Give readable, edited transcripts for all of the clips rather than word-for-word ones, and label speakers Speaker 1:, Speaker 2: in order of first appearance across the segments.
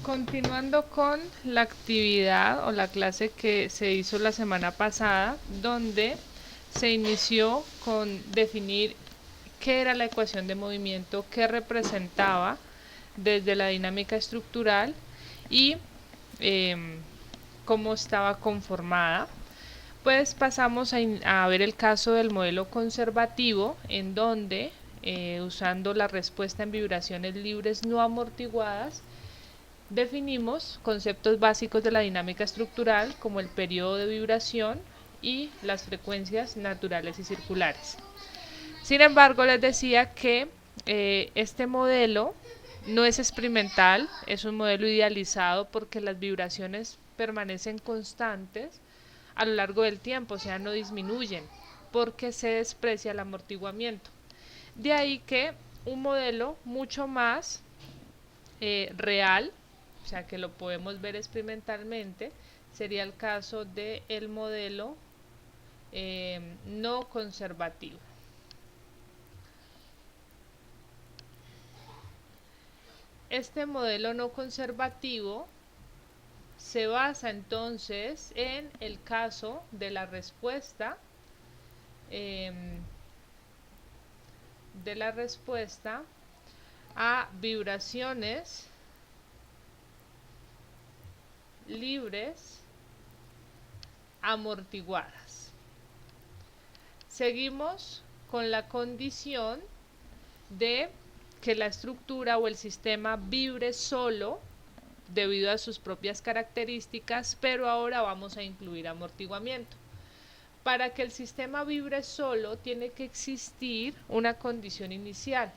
Speaker 1: Continuando con la actividad o la clase que se hizo la semana pasada, donde se inició con definir qué era la ecuación de movimiento, qué representaba desde la dinámica estructural y cómo estaba conformada. Pues pasamos a ver el caso del modelo conservativo, en donde, usando la respuesta en vibraciones libres no amortiguadas, definimos conceptos básicos de la dinámica estructural como el periodo de vibración y las frecuencias naturales y circulares. Sin embargo, les decía que este modelo no es experimental, es un modelo idealizado porque las vibraciones permanecen constantes a lo largo del tiempo, o sea, no disminuyen, porque se desprecia el amortiguamiento. De ahí que un modelo mucho más real, o sea, que lo podemos ver experimentalmente, sería el caso del modelo no conservativo. Este modelo no conservativo se basa entonces en el caso de la respuesta eh, a vibraciones libres amortiguadas. Seguimos con la condición de que la estructura o el sistema vibre solo debido a sus propias características, pero ahora vamos a incluir amortiguamiento. Para que el sistema vibre solo tiene que existir una condición inicial.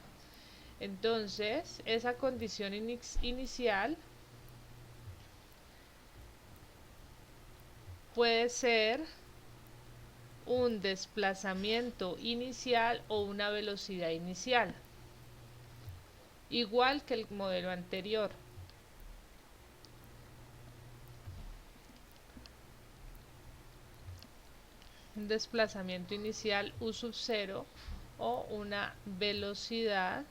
Speaker 1: Entonces, esa condición inicial puede ser un desplazamiento inicial o una velocidad inicial, igual que el modelo anterior. Un desplazamiento inicial U sub 0 o una velocidad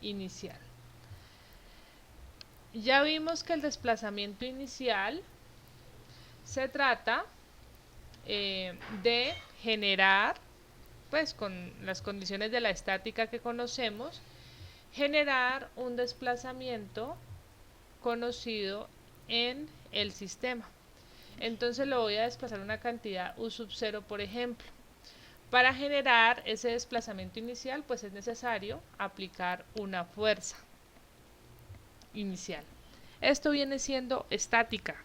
Speaker 1: inicial. Ya vimos que el desplazamiento inicial se trata de generar, pues con las condiciones de la estática que conocemos, generar un desplazamiento conocido en el sistema. Entonces lo voy a desplazar una cantidad U sub 0, por ejemplo. Para generar ese desplazamiento inicial, pues es necesario aplicar una fuerza inicial. Esto viene siendo estática.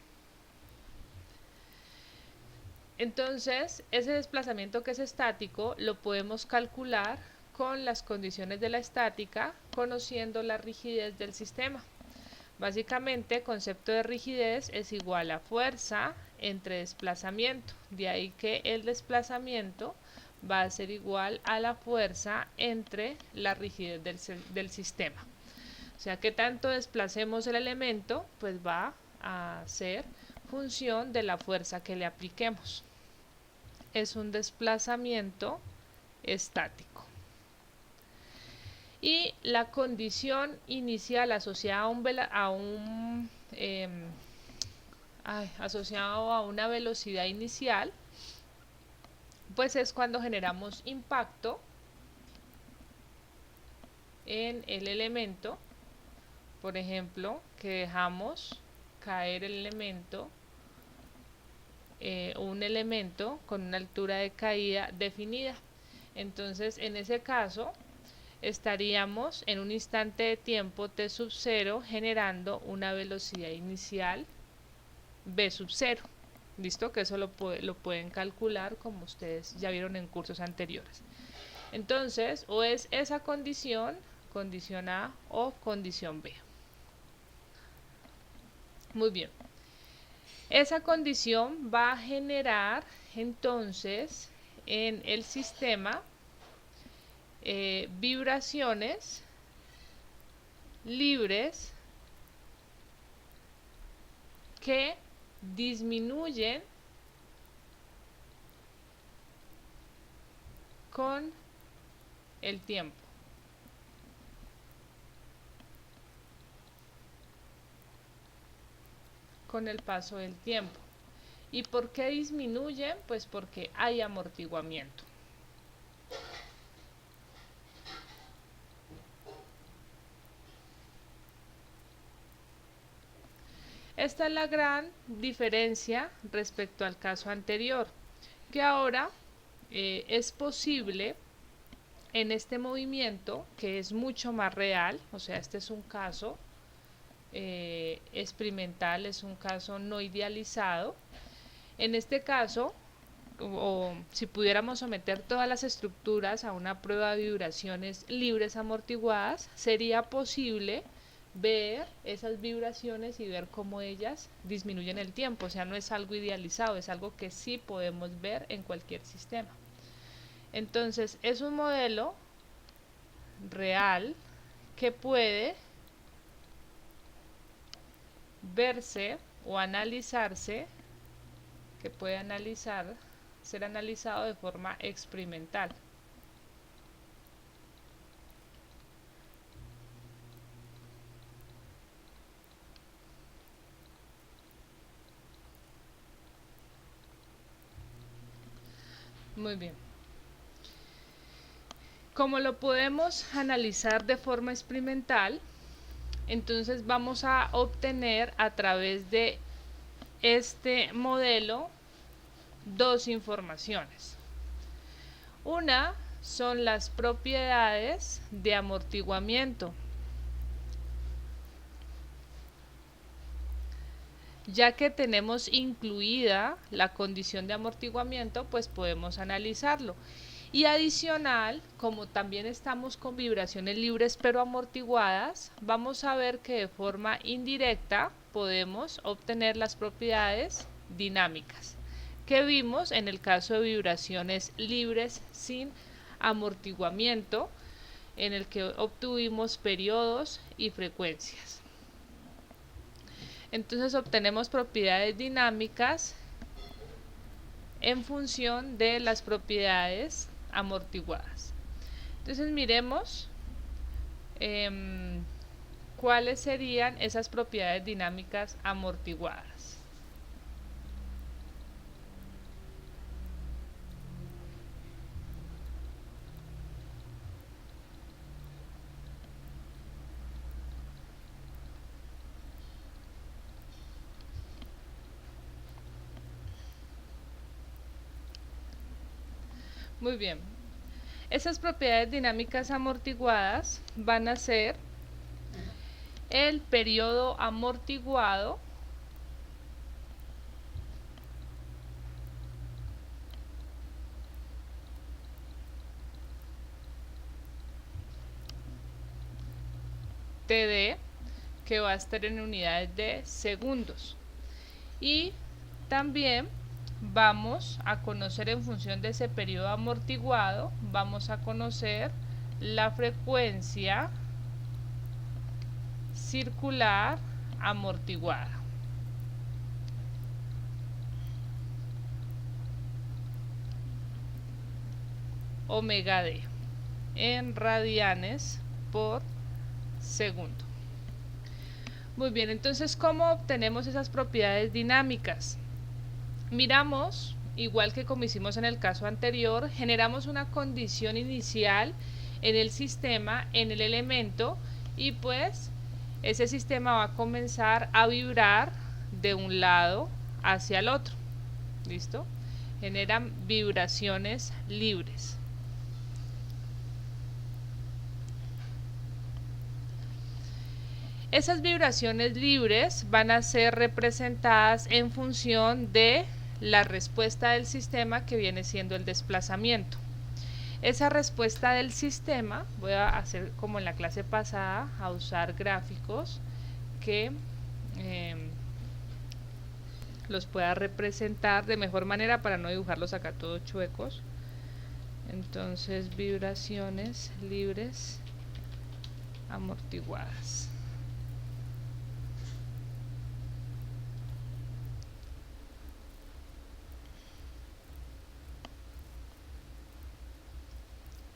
Speaker 1: Entonces, ese desplazamiento que es estático lo podemos calcular con las condiciones de la estática, conociendo la rigidez del sistema. Básicamente, concepto de rigidez es igual a fuerza entre desplazamiento. De ahí que el desplazamiento va a ser igual a la fuerza entre la rigidez del sistema. O sea que tanto desplacemos el elemento, pues va a ser función de la fuerza que le apliquemos. Es un desplazamiento estático. Y la condición inicial asociada asociado a una velocidad inicial, pues es cuando generamos impacto en el elemento, por ejemplo, que dejamos caer el elemento, un elemento con una altura de caída definida. Entonces, en ese caso, estaríamos en un instante de tiempo t sub 0 generando una velocidad inicial v sub 0. ¿Listo? Que eso lo pueden calcular como ustedes ya vieron en cursos anteriores. Entonces, o es esa condición A o condición B. Muy bien. Esa condición va a generar entonces en el sistema vibraciones libres que disminuyen con el tiempo. con el paso del tiempo. ¿Y por qué disminuyen? Pues porque hay amortiguamiento. Esta es la gran diferencia respecto al caso anterior, que ahora es posible en este movimiento, que es mucho más real, o sea, este es un caso experimental, es un caso no idealizado. En este caso, o si pudiéramos someter todas las estructuras a una prueba de vibraciones libres amortiguadas, sería posible ver esas vibraciones y ver cómo ellas disminuyen el tiempo. O sea, no es algo idealizado, es algo que sí podemos ver en cualquier sistema. Entonces, es un modelo real que puede verse o analizarse, que puede ser analizado de forma experimental. Muy bien. Como lo podemos analizar de forma experimental, entonces vamos a obtener a través de este modelo dos informaciones. Una son las propiedades de amortiguamiento. Ya que tenemos incluida la condición de amortiguamiento, pues podemos analizarlo. Y adicional, como también estamos con vibraciones libres pero amortiguadas, vamos a ver que de forma indirecta podemos obtener las propiedades dinámicas que vimos en el caso de vibraciones libres sin amortiguamiento, en el que obtuvimos periodos y frecuencias. Entonces obtenemos propiedades dinámicas en función de las propiedades amortiguadas. Entonces miremos cuáles serían esas propiedades dinámicas amortiguadas. Muy bien. Esas propiedades dinámicas amortiguadas van a ser el periodo amortiguado TD, que va a estar en unidades de segundos. Y también vamos a conocer, en función de ese periodo amortiguado, vamos a conocer la frecuencia circular amortiguada. Omega D en radianes por segundo. Muy bien, entonces, ¿cómo obtenemos esas propiedades dinámicas? Miramos, igual que como hicimos en el caso anterior, generamos una condición inicial en el sistema, en el elemento, y pues ese sistema va a comenzar a vibrar de un lado hacia el otro. ¿Listo? Generan vibraciones libres. Esas vibraciones libres van a ser representadas en función de la respuesta del sistema, que viene siendo el desplazamiento. Esa respuesta del sistema, voy a hacer como en la clase pasada, a usar gráficos que los pueda representar de mejor manera para no dibujarlos acá todos chuecos. Entonces, vibraciones libres amortiguadas.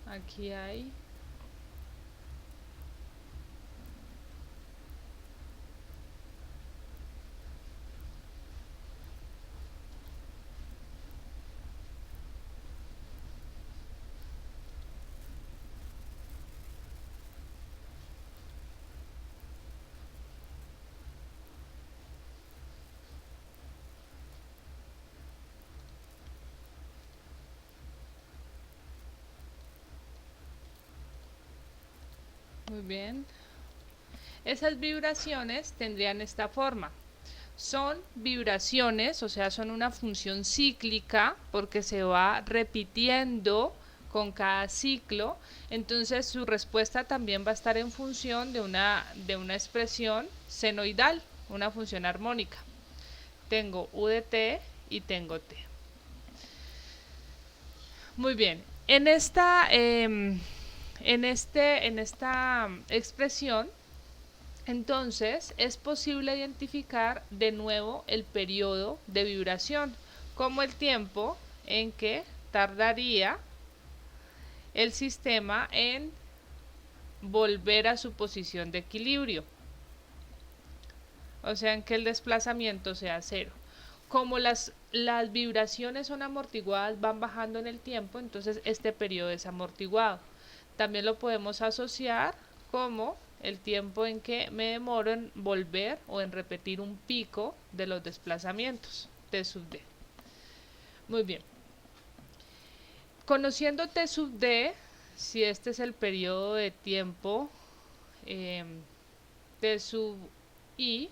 Speaker 1: Aquí hay Muy bien. Esas vibraciones tendrían esta forma. Son vibraciones, o sea, son una función cíclica porque se va repitiendo con cada ciclo. Entonces su respuesta también va a estar en función de una expresión senoidal, una función armónica. Tengo U de T y tengo T. Muy bien. En esta expresión, entonces, es posible identificar de nuevo el periodo de vibración, como el tiempo en que tardaría el sistema en volver a su posición de equilibrio, o sea, en que el desplazamiento sea cero. Como las vibraciones son amortiguadas, van bajando en el tiempo, entonces este periodo es amortiguado. También lo podemos asociar como el tiempo en que me demoro en volver o en repetir un pico de los desplazamientos, T sub D. Muy bien. Conociendo T sub D, si este es el periodo de tiempo T sub I,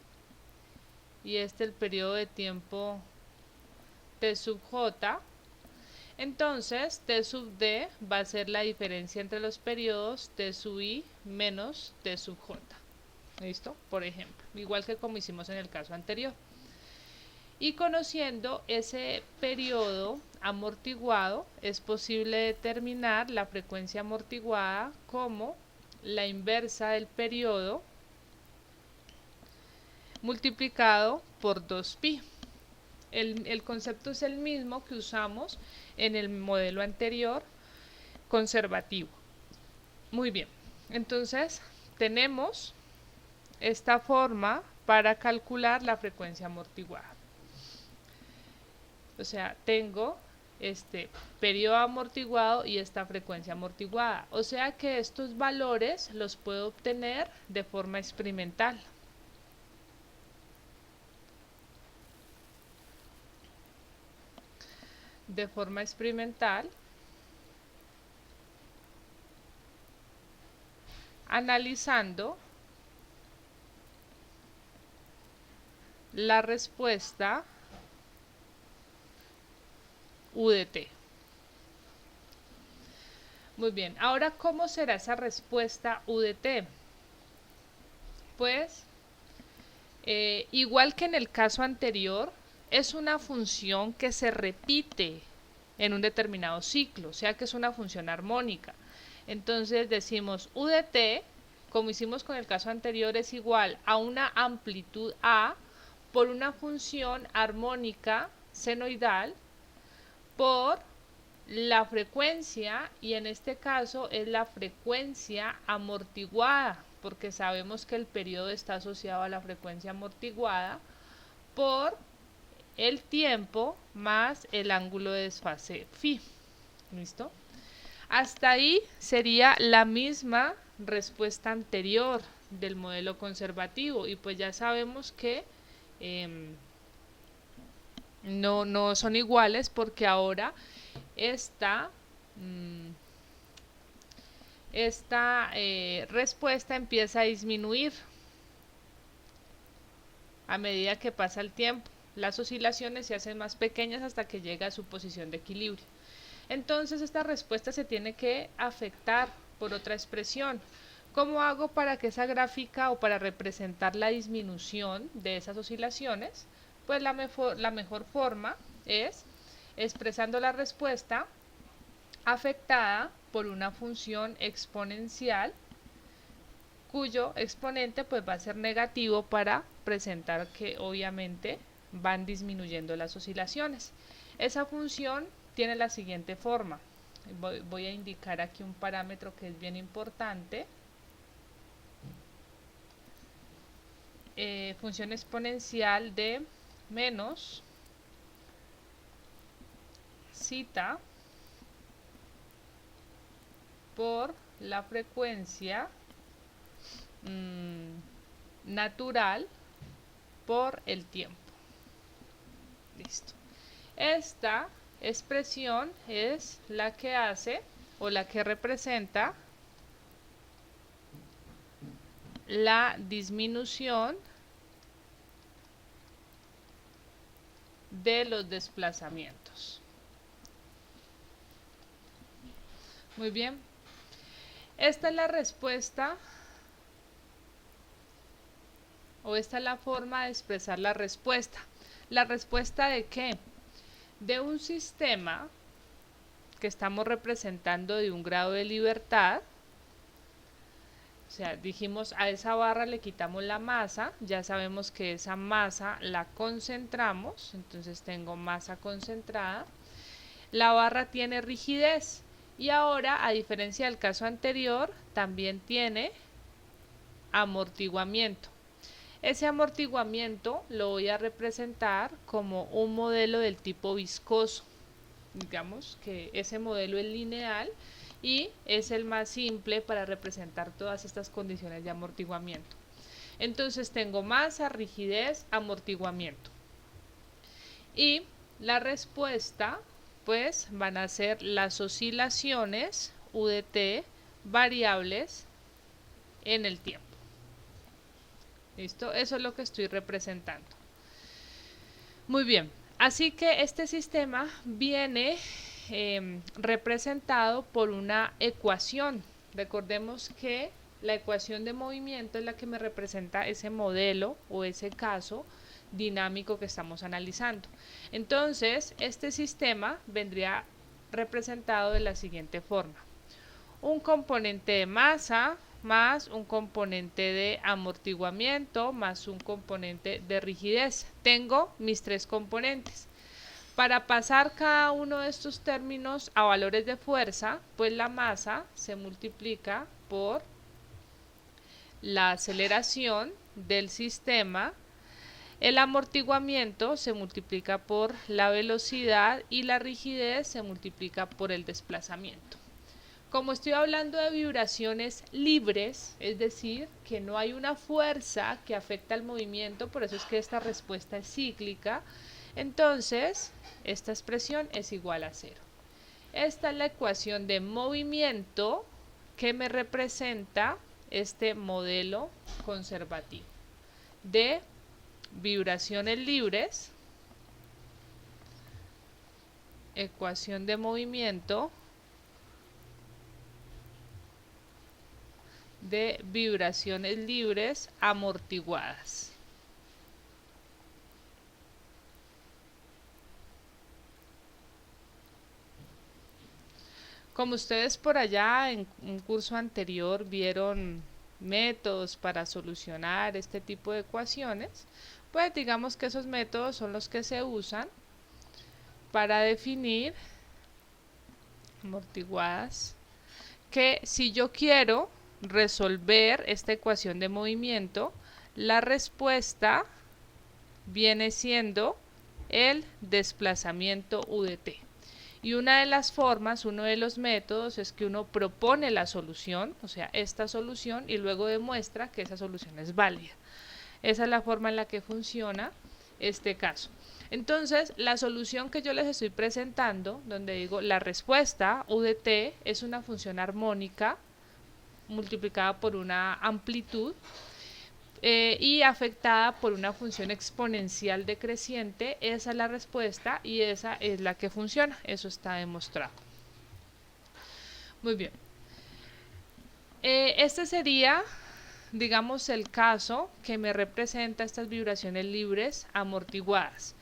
Speaker 1: y este el periodo de tiempo T sub J, entonces T sub D va a ser la diferencia entre los periodos T sub I menos T sub J. ¿Listo? Por ejemplo, igual que como hicimos en el caso anterior. Y conociendo ese periodo amortiguado, es posible determinar la frecuencia amortiguada como la inversa del periodo multiplicado por 2pi. El concepto es el mismo que usamos en el modelo anterior conservativo. Muy bien, entonces tenemos esta forma para calcular la frecuencia amortiguada. O sea, tengo este periodo amortiguado y esta frecuencia amortiguada. O sea que estos valores los puedo obtener de forma experimental. De forma experimental, analizando la respuesta U de T. Muy bien, ahora ¿cómo será esa respuesta U de T? Pues, igual que en el caso anterior, es una función que se repite en un determinado ciclo, o sea que es una función armónica. Entonces decimos U de T, como hicimos con el caso anterior, es igual a una amplitud A por una función armónica senoidal por la frecuencia, y en este caso es la frecuencia amortiguada, porque sabemos que el periodo está asociado a la frecuencia amortiguada, por el tiempo más el ángulo de desfase phi. ¿Listo? Hasta ahí sería la misma respuesta anterior del modelo conservativo, y pues ya sabemos que no son iguales porque ahora esta respuesta empieza a disminuir a medida que pasa el tiempo. Las oscilaciones se hacen más pequeñas hasta que llega a su posición de equilibrio. Entonces esta respuesta se tiene que afectar por otra expresión. ¿Cómo hago para que esa gráfica o para representar la disminución de esas oscilaciones? Pues la mejor forma es expresando la respuesta afectada por una función exponencial cuyo exponente pues va a ser negativo para presentar que obviamente van disminuyendo las oscilaciones. Esa función tiene la siguiente forma. Voy a indicar aquí un parámetro que es bien importante. Función exponencial de menos zeta por la frecuencia natural por el tiempo. Listo. Esta expresión es la que hace o la que representa la disminución de los desplazamientos. Muy bien. Esta es la respuesta, o esta es la forma de expresar la respuesta. ¿La respuesta de qué? De un sistema que estamos representando de un grado de libertad. O sea, dijimos a esa barra le quitamos la masa, ya sabemos que esa masa la concentramos, entonces tengo masa concentrada. La barra tiene rigidez y ahora, a diferencia del caso anterior, también tiene amortiguamiento. Ese amortiguamiento lo voy a representar como un modelo del tipo viscoso. Digamos que ese modelo es lineal y es el más simple para representar todas estas condiciones de amortiguamiento. Entonces tengo masa, rigidez, amortiguamiento. Y la respuesta, pues, van a ser las oscilaciones UDT variables en el tiempo. ¿Listo? Eso es lo que estoy representando. Muy bien. Así que este sistema viene representado por una ecuación. Recordemos que la ecuación de movimiento es la que me representa ese modelo o ese caso dinámico que estamos analizando. Entonces, este sistema vendría representado de la siguiente forma. Un componente de masa más un componente de amortiguamiento más un componente de rigidez. Tengo mis tres componentes. Para pasar cada uno de estos términos a valores de fuerza, pues la masa se multiplica por la aceleración del sistema, el amortiguamiento se multiplica por la velocidad y la rigidez se multiplica por el desplazamiento. Como estoy hablando de vibraciones libres, es decir, que no hay una fuerza que afecta al movimiento, por eso es que esta respuesta es cíclica, entonces esta expresión es igual a 0. Esta es la ecuación de movimiento que me representa este modelo conservativo de vibraciones libres, ecuación de movimiento de vibraciones libres amortiguadas. Como ustedes por allá en un curso anterior vieron métodos para solucionar este tipo de ecuaciones, pues digamos que esos métodos son los que se usan para definir amortiguadas, que si yo quiero resolver esta ecuación de movimiento, la respuesta viene siendo el desplazamiento UDT. Y una de las formas, uno de los métodos es que uno propone la solución, o sea, esta solución, y luego demuestra que esa solución es válida. Esa es la forma en la que funciona este caso. Entonces, la solución que yo les estoy presentando, donde digo la respuesta UDT es una función armónica multiplicada por una amplitud y afectada por una función exponencial decreciente, esa es la respuesta y esa es la que funciona, eso está demostrado. Muy bien. Este sería, digamos, el caso que me representa estas vibraciones libres amortiguadas.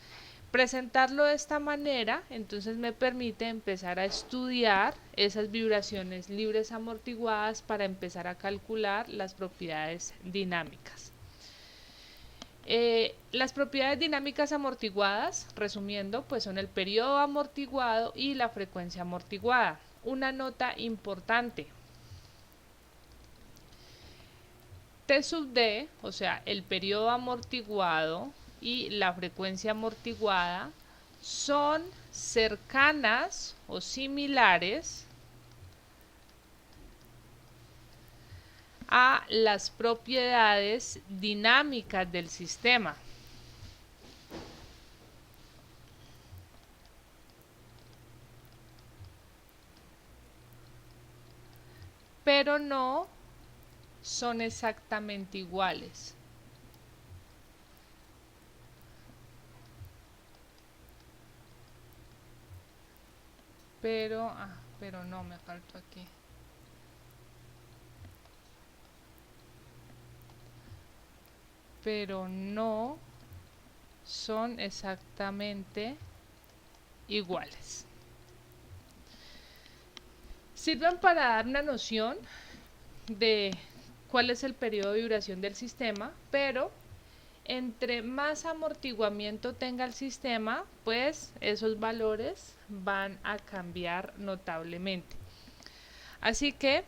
Speaker 1: Presentarlo de esta manera, entonces me permite empezar a estudiar esas vibraciones libres amortiguadas para empezar a calcular las propiedades dinámicas. Las propiedades dinámicas amortiguadas, resumiendo, pues son el periodo amortiguado y la frecuencia amortiguada. Una nota importante. T sub D, o sea, el periodo amortiguado y la frecuencia amortiguada son cercanas o similares a las propiedades dinámicas del sistema. Pero no son exactamente iguales. Pero no, me faltó aquí. Pero no son exactamente iguales. Sirven para dar una noción de cuál es el periodo de vibración del sistema, pero entre más amortiguamiento tenga el sistema, pues esos valores van a cambiar notablemente. Así que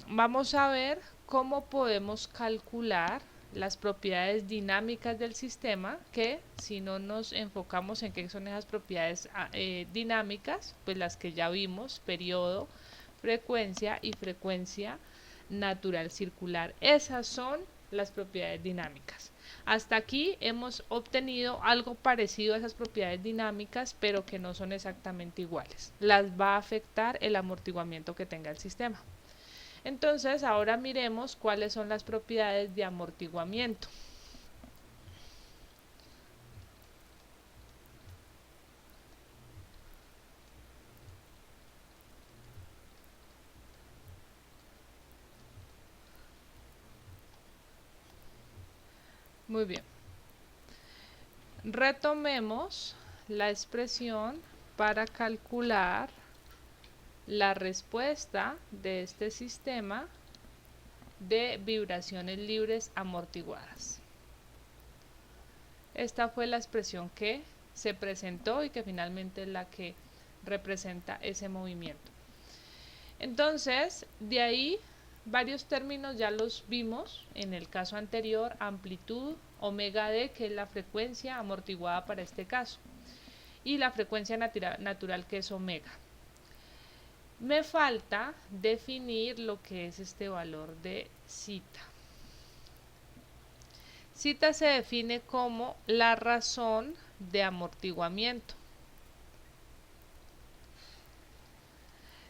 Speaker 1: vamos a ver cómo podemos calcular las propiedades dinámicas del sistema, que si no nos enfocamos en qué son esas propiedades dinámicas, pues las que ya vimos, periodo, frecuencia y frecuencia natural circular. Esas son las propiedades dinámicas. Hasta aquí hemos obtenido algo parecido a esas propiedades dinámicas, pero que no son exactamente iguales. Las va a afectar el amortiguamiento que tenga el sistema. Entonces, ahora miremos cuáles son las propiedades de amortiguamiento. Muy bien. Retomemos la expresión para calcular la respuesta de este sistema de vibraciones libres amortiguadas. Esta fue la expresión que se presentó y que finalmente es la que representa ese movimiento. Entonces, de ahí varios términos ya los vimos en el caso anterior: amplitud, omega d, que es la frecuencia amortiguada para este caso, y la frecuencia natural, que es omega. Me falta definir lo que es este valor de zeta. Zeta se define como la razón de amortiguamiento.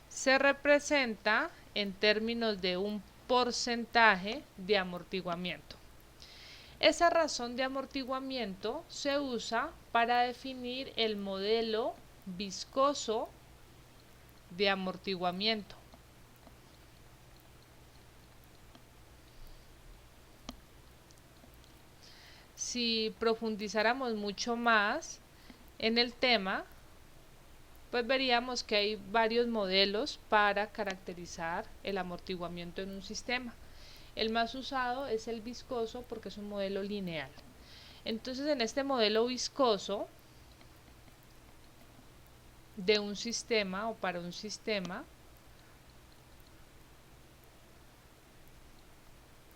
Speaker 1: Se representa en términos de un porcentaje de amortiguamiento. Esa razón de amortiguamiento se usa para definir el modelo viscoso de amortiguamiento. Si profundizáramos mucho más en el tema, pues veríamos que hay varios modelos para caracterizar el amortiguamiento en un sistema. El más usado es el viscoso porque es un modelo lineal. Entonces, en este modelo viscoso de un sistema o para un sistema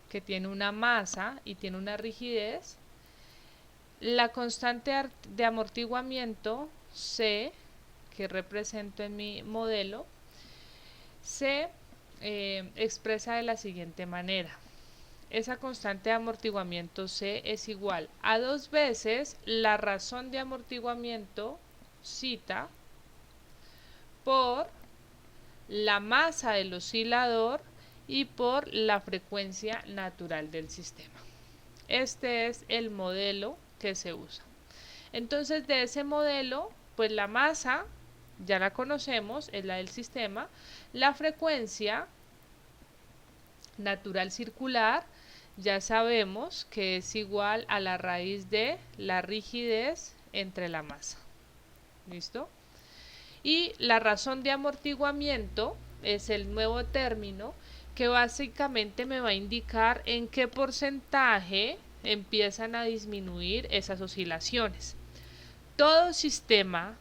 Speaker 1: que tiene una masa y tiene una rigidez, la constante de amortiguamiento C, que represento en mi modelo, se expresa de la siguiente manera. Esa constante de amortiguamiento C es igual a 2 veces la razón de amortiguamiento zeta por la masa del oscilador y por la frecuencia natural del sistema. Este es el modelo que se usa. Entonces, de ese modelo, pues la masa ya la conocemos, es la del sistema. La frecuencia natural circular ya sabemos que es igual a la raíz de la rigidez entre la masa. ¿Listo? Y la razón de amortiguamiento es el nuevo término que básicamente me va a indicar en qué porcentaje empiezan a disminuir esas oscilaciones. Todo sistema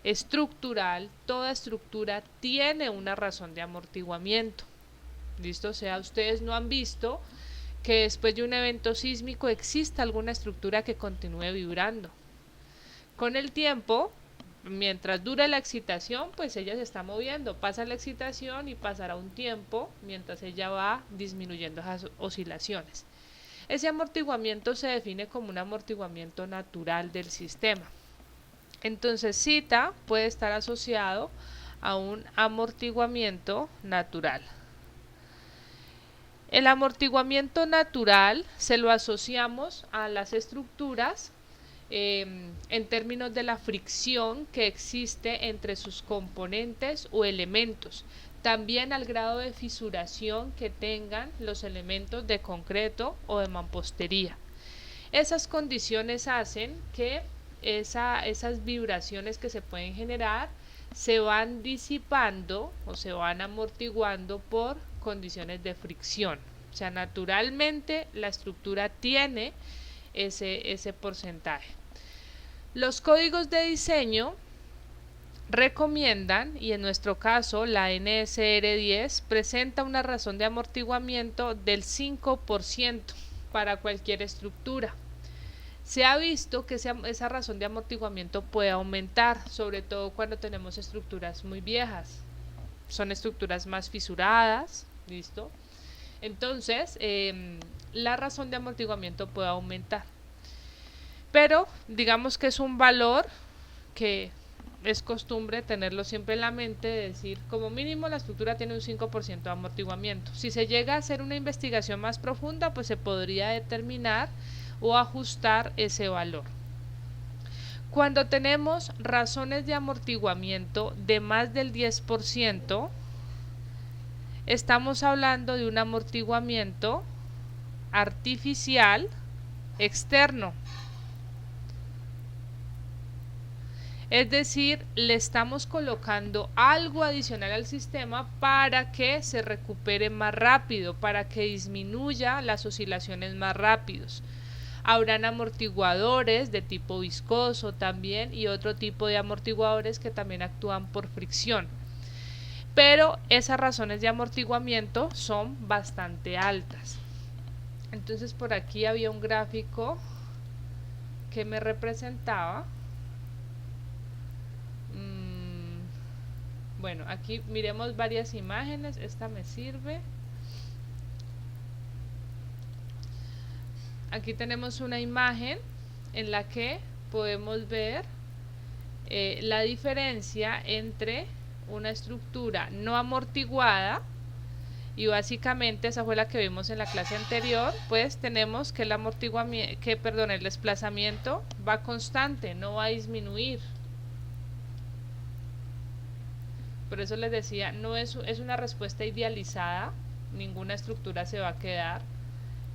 Speaker 1: estructural, toda estructura tiene una razón de amortiguamiento. ¿Listo? O sea, ustedes no han visto que después de un evento sísmico exista alguna estructura que continúe vibrando. Con el tiempo, mientras dura la excitación, pues ella se está moviendo, pasa la excitación y pasará un tiempo mientras ella va disminuyendo esas oscilaciones. Ese amortiguamiento se define como un amortiguamiento natural del sistema. Entonces, zeta puede estar asociado a un amortiguamiento natural. El amortiguamiento natural se lo asociamos a las estructuras en términos de la fricción que existe entre sus componentes o elementos, también al grado de fisuración que tengan los elementos de concreto o de mampostería. Esas condiciones hacen que esas vibraciones que se pueden generar se van disipando o se van amortiguando por condiciones de fricción. O sea, naturalmente la estructura tiene ese porcentaje. Los códigos de diseño recomiendan, y en nuestro caso la NSR 10 presenta una razón de amortiguamiento del 5% para cualquier estructura. Se ha visto que esa razón de amortiguamiento puede aumentar, sobre todo cuando tenemos estructuras muy viejas. Son estructuras más fisuradas, ¿listo? Entonces, la razón de amortiguamiento puede aumentar. Pero digamos que es un valor que es costumbre tenerlo siempre en la mente, de decir, como mínimo la estructura tiene un 5% de amortiguamiento. Si se llega a hacer una investigación más profunda, pues se podría determinar o ajustar ese valor. Cuando tenemos razones de amortiguamiento de más del 10%, estamos hablando de un amortiguamiento artificial externo. Es decir, le estamos colocando algo adicional al sistema para que se recupere más rápido, para que disminuya las oscilaciones más rápidos. Habrán amortiguadores de tipo viscoso también y otro tipo de amortiguadores que también actúan por fricción. Pero esas razones de amortiguamiento son bastante altas. Entonces por aquí había un gráfico que me representaba. Bueno, aquí miremos varias imágenes, esta me sirve. Aquí tenemos una imagen en la que podemos ver la diferencia entre una estructura no amortiguada, y básicamente esa fue la que vimos en la clase anterior. Pues tenemos que el desplazamiento va constante, no va a disminuir. Por eso les decía, no es una respuesta idealizada, ninguna estructura se va a quedar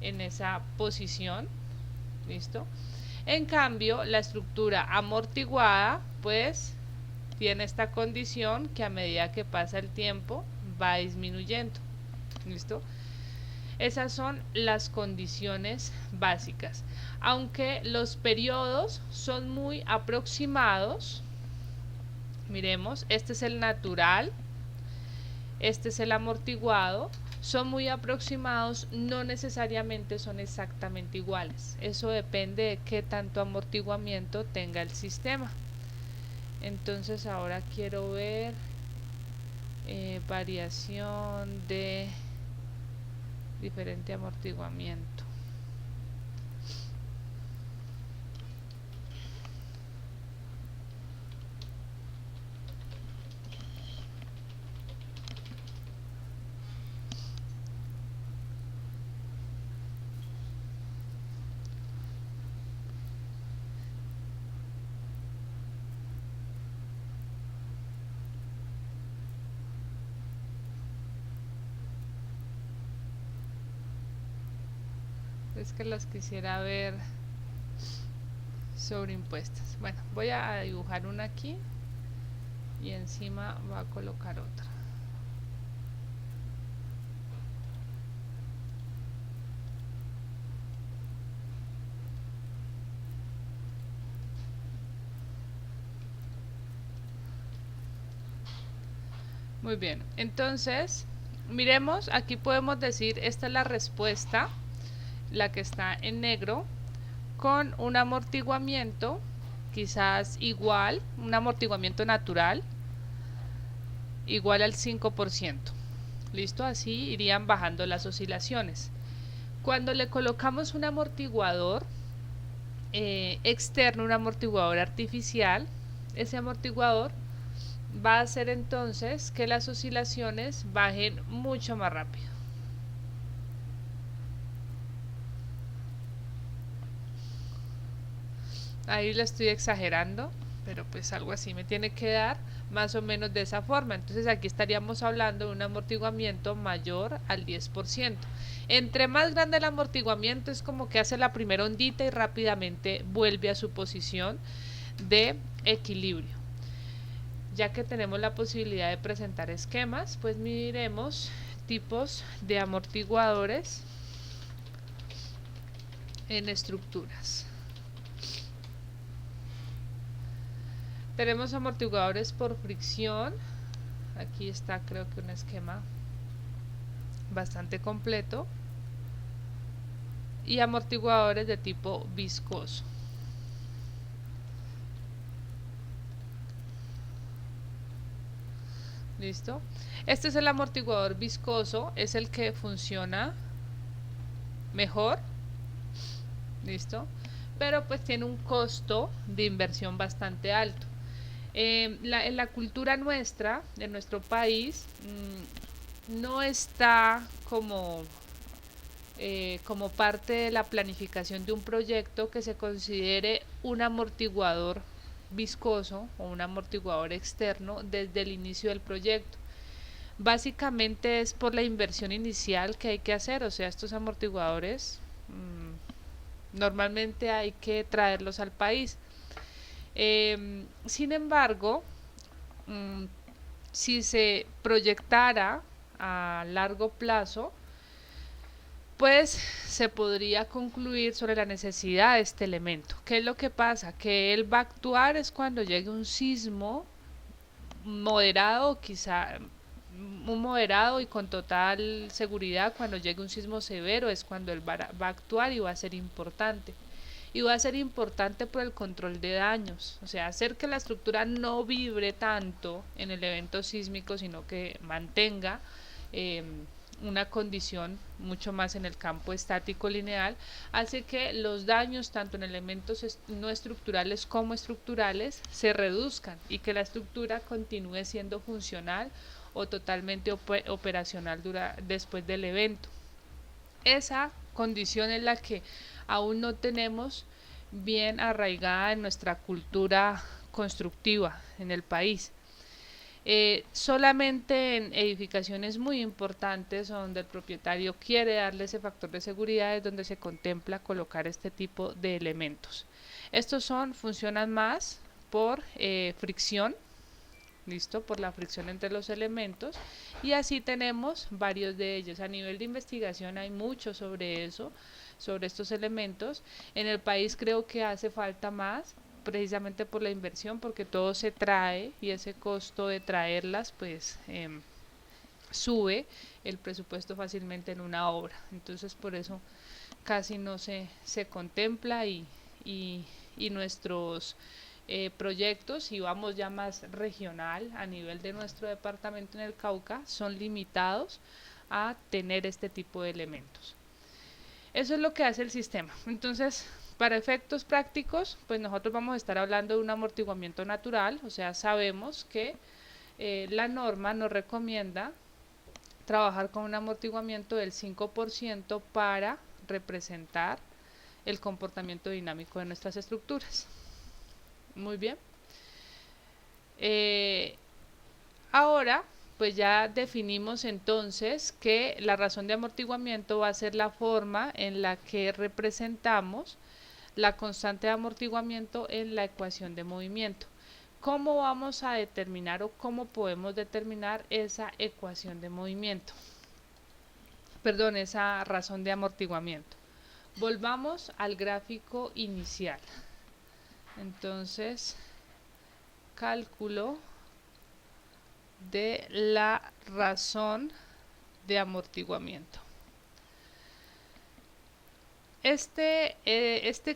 Speaker 1: en esa posición, ¿listo? En cambio, la estructura amortiguada, pues, tiene esta condición que a medida que pasa el tiempo va disminuyendo, ¿listo? Esas son las condiciones básicas. Aunque los periodos son muy aproximados, miremos, este es el natural, este es el amortiguado, son muy aproximados, no necesariamente son exactamente iguales. Eso depende de qué tanto amortiguamiento tenga el sistema. Entonces ahora quiero ver variación de diferente amortiguamiento. Es que las quisiera ver sobreimpuestas. Bueno, voy a dibujar una aquí y encima voy a colocar otra. Muy bien, entonces miremos, aquí podemos decir, esta es la respuesta, la que está en negro, con un amortiguamiento quizás igual, un amortiguamiento natural igual al 5%. ¿Listo? Así irían bajando las oscilaciones. Cuando le colocamos un amortiguador externo, un amortiguador artificial, ese amortiguador va a hacer entonces que las oscilaciones bajen mucho más rápido. Ahí lo estoy exagerando, pero pues algo así me tiene que dar más o menos de esa forma. Entonces aquí estaríamos hablando de un amortiguamiento mayor al 10%. Entre más grande el amortiguamiento es como que hace la primera ondita y rápidamente vuelve a su posición de equilibrio. Ya que tenemos la posibilidad de presentar esquemas, pues miremos tipos de amortiguadores en estructuras. Tenemos amortiguadores por fricción. Aquí está, creo que un esquema bastante completo. Y amortiguadores de tipo viscoso. ¿Listo? Este es el amortiguador viscoso, es el que funciona mejor. ¿Listo? Pero pues tiene un costo de inversión bastante alto. En la cultura nuestra, de nuestro país, no está como parte de la planificación de un proyecto que se considere un amortiguador viscoso o un amortiguador externo desde el inicio del proyecto. Básicamente es por la inversión inicial que hay que hacer, o sea, estos amortiguadores normalmente hay que traerlos al país. Sin embargo, si se proyectara a largo plazo, pues se podría concluir sobre la necesidad de este elemento. ¿Qué es lo que pasa? Que él va a actuar es cuando llegue un sismo moderado, quizá un moderado y con total seguridad. Cuando llegue un sismo severo es cuando él va a actuar y va a ser importante. Y va a ser importante por el control de daños, o sea, hacer que la estructura no vibre tanto en el evento sísmico, sino que mantenga una condición mucho más en el campo estático lineal, hace que los daños tanto en elementos no estructurales como estructurales se reduzcan y que la estructura continúe siendo funcional o totalmente operacional después del evento. Esa condición es la que aún no tenemos bien arraigada en nuestra cultura constructiva en el país. Solamente en edificaciones muy importantes donde el propietario quiere darle ese factor de seguridad es donde se contempla colocar este tipo de elementos. Estos funcionan más por fricción, listo, por la fricción entre los elementos, y así tenemos varios de ellos. A nivel de investigación hay mucho sobre eso, sobre estos elementos. En el país creo que hace falta más, precisamente por la inversión, porque todo se trae y ese costo de traerlas pues sube el presupuesto fácilmente en una obra. Entonces por eso casi no se contempla y nuestros proyectos, si vamos ya más regional a nivel de nuestro departamento en el Cauca, son limitados a tener este tipo de elementos. Eso es lo que hace el sistema. Entonces, para efectos prácticos, pues nosotros vamos a estar hablando de un amortiguamiento natural, o sea, sabemos que la norma nos recomienda trabajar con un amortiguamiento del 5% para representar el comportamiento dinámico de nuestras estructuras. Muy bien. Ahora, pues ya definimos entonces que la razón de amortiguamiento va a ser la forma en la que representamos la constante de amortiguamiento en la ecuación de movimiento. ¿Cómo vamos a determinar o cómo podemos determinar esa ecuación de movimiento? Perdón, esa razón de amortiguamiento. Volvamos al gráfico inicial. Entonces, cálculo de la razón de amortiguamiento. Este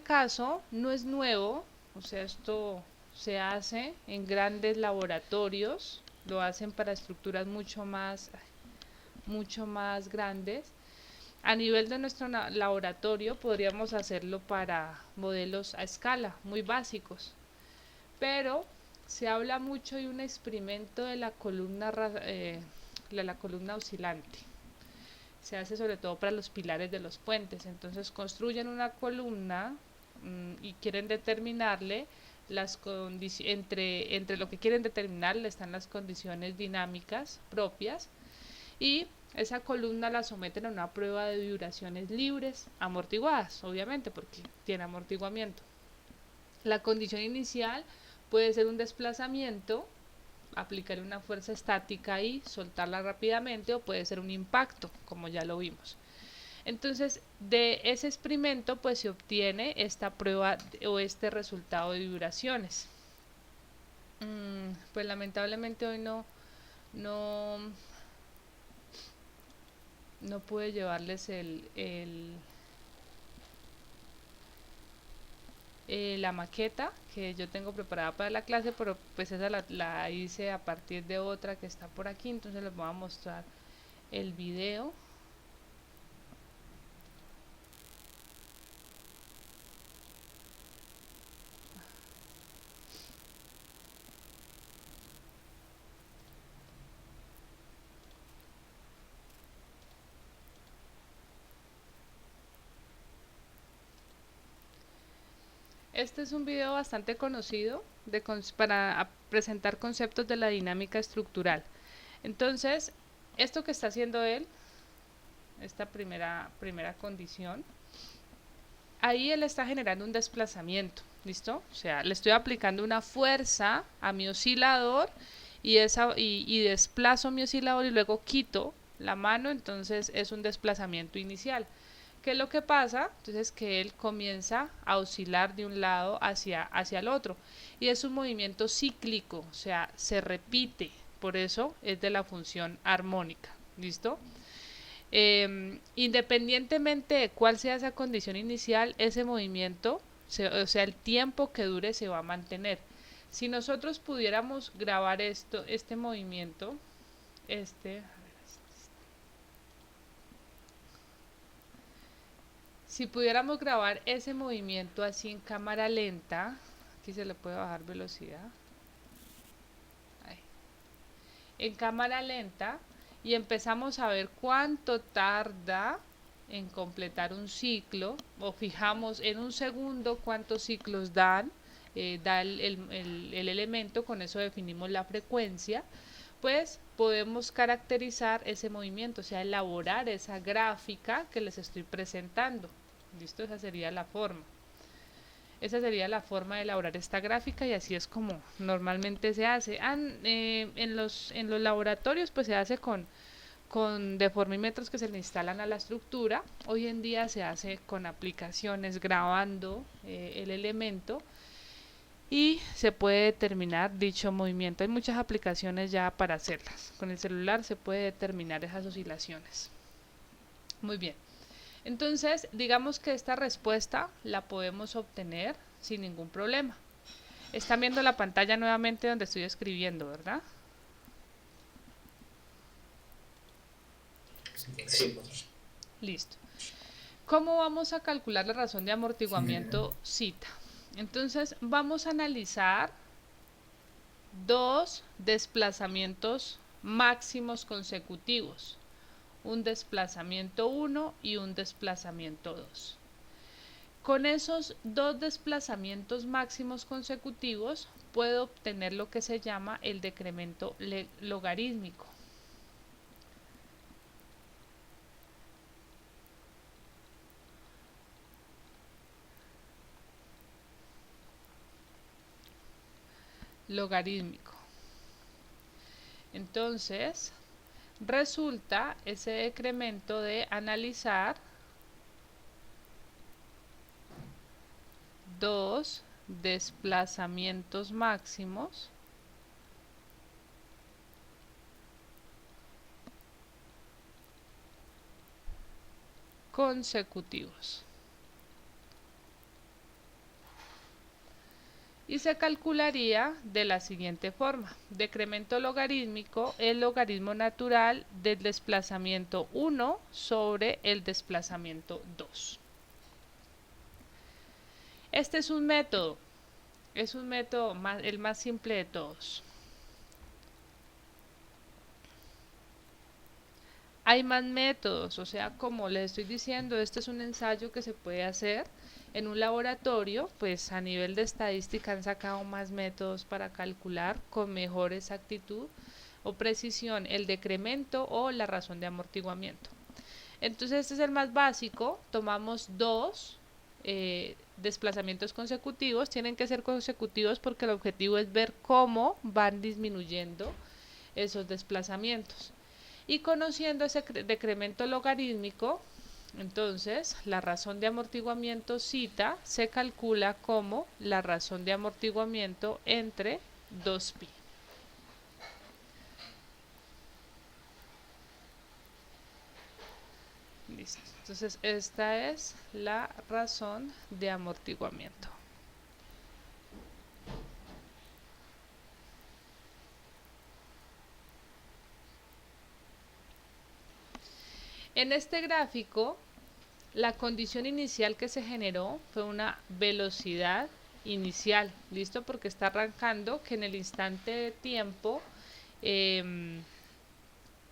Speaker 1: caso no es nuevo, o sea, esto se hace en grandes laboratorios, lo hacen para estructuras mucho más grandes. A nivel de nuestro laboratorio podríamos hacerlo para modelos a escala, muy básicos, pero se habla mucho de un experimento de la columna oscilante. Se hace sobre todo para los pilares de los puentes. Entonces construyen una columna y quieren determinarle las entre lo que quieren determinarle están las condiciones dinámicas propias, y esa columna la someten a una prueba de vibraciones libres, amortiguadas, obviamente, porque tiene amortiguamiento. La condición inicial puede ser un desplazamiento, aplicar una fuerza estática y soltarla rápidamente, o puede ser un impacto, como ya lo vimos. Entonces, de ese experimento pues se obtiene esta prueba o este resultado de vibraciones. Pues lamentablemente hoy no, no pude llevarles la maqueta que yo tengo preparada para la clase, pero pues esa la hice a partir de otra que está por aquí, entonces les voy a mostrar el video. Este es un video bastante conocido para presentar conceptos de la dinámica estructural. Entonces, esto que está haciendo él, esta primera condición, ahí él está generando un desplazamiento, ¿listo? O sea, le estoy aplicando una fuerza a mi oscilador y desplazo mi oscilador y luego quito la mano, entonces es un desplazamiento inicial. ¿Qué es lo que pasa? Entonces que él comienza a oscilar de un lado hacia el otro, y es un movimiento cíclico, o sea, se repite, por eso es de la función armónica, ¿listo? Independientemente de cuál sea esa condición inicial, ese movimiento, o sea, el tiempo que dure se va a mantener. Si nosotros pudiéramos grabar este movimiento, si pudiéramos grabar ese movimiento así en cámara lenta, aquí se le puede bajar velocidad, ahí, en cámara lenta, y empezamos a ver cuánto tarda en completar un ciclo, o fijamos en un segundo cuántos ciclos da el elemento, con eso definimos la frecuencia, pues podemos caracterizar ese movimiento, o sea, elaborar esa gráfica que les estoy presentando. ¿Listo? Esa sería la forma. Esa sería la forma de elaborar esta gráfica, y así es como normalmente se hace. En los laboratorios pues se hace con deformímetros que se le instalan a la estructura. Hoy en día se hace con aplicaciones grabando el elemento, y se puede determinar dicho movimiento. Hay muchas aplicaciones ya para hacerlas. Con el celular se puede determinar esas oscilaciones. Muy bien. Entonces, digamos que esta respuesta la podemos obtener sin ningún problema. Están viendo la pantalla nuevamente donde estoy escribiendo, ¿verdad?
Speaker 2: Sí.
Speaker 1: Listo. ¿Cómo vamos a calcular la razón de amortiguamiento zeta? Entonces, vamos a analizar dos desplazamientos máximos consecutivos. Un desplazamiento 1 y un desplazamiento 2. Con esos dos desplazamientos máximos consecutivos puedo obtener lo que se llama el decremento logarítmico. Logarítmico. Entonces, resulta ese decremento de analizar dos desplazamientos máximos consecutivos. Y se calcularía de la siguiente forma: decremento logarítmico, el logaritmo natural del desplazamiento 1 sobre el desplazamiento 2. Este es un método el más simple de todos. Hay más métodos, o sea, como les estoy diciendo, este es un ensayo que se puede hacer En un laboratorio, pues a nivel de estadística han sacado más métodos para calcular con mejor exactitud o precisión el decremento o la razón de amortiguamiento. Entonces este es el más básico, tomamos dos desplazamientos consecutivos, tienen que ser consecutivos porque el objetivo es ver cómo van disminuyendo esos desplazamientos. Y conociendo ese decremento logarítmico, entonces la razón de amortiguamiento cita se calcula como la razón de amortiguamiento entre 2pi. Listo. Entonces esta es la razón de amortiguamiento. En este gráfico, la condición inicial que se generó fue una velocidad inicial, ¿listo? Porque está arrancando que en el instante de tiempo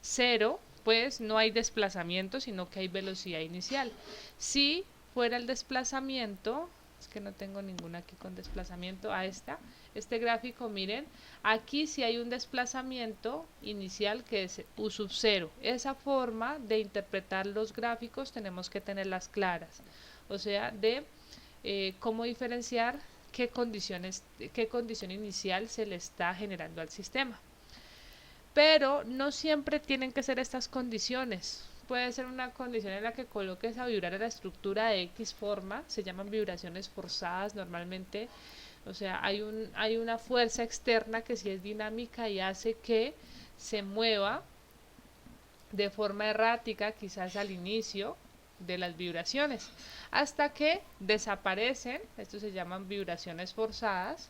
Speaker 1: 0, pues no hay desplazamiento, sino que hay velocidad inicial. Si fuera el desplazamiento, es que no tengo ninguna aquí con desplazamiento, a este gráfico, miren, aquí sí hay un desplazamiento inicial que es U sub 0. Esa forma de interpretar los gráficos tenemos que tenerlas claras, o sea, de cómo diferenciar qué condición inicial se le está generando al sistema. Pero no siempre tienen que ser estas condiciones. Puede ser una condición en la que coloques a vibrar a la estructura de X forma, se llaman vibraciones forzadas normalmente. O sea, hay una fuerza externa que sí es dinámica y hace que se mueva de forma errática, quizás al inicio de las vibraciones, hasta que desaparecen. Estos se llaman vibraciones forzadas.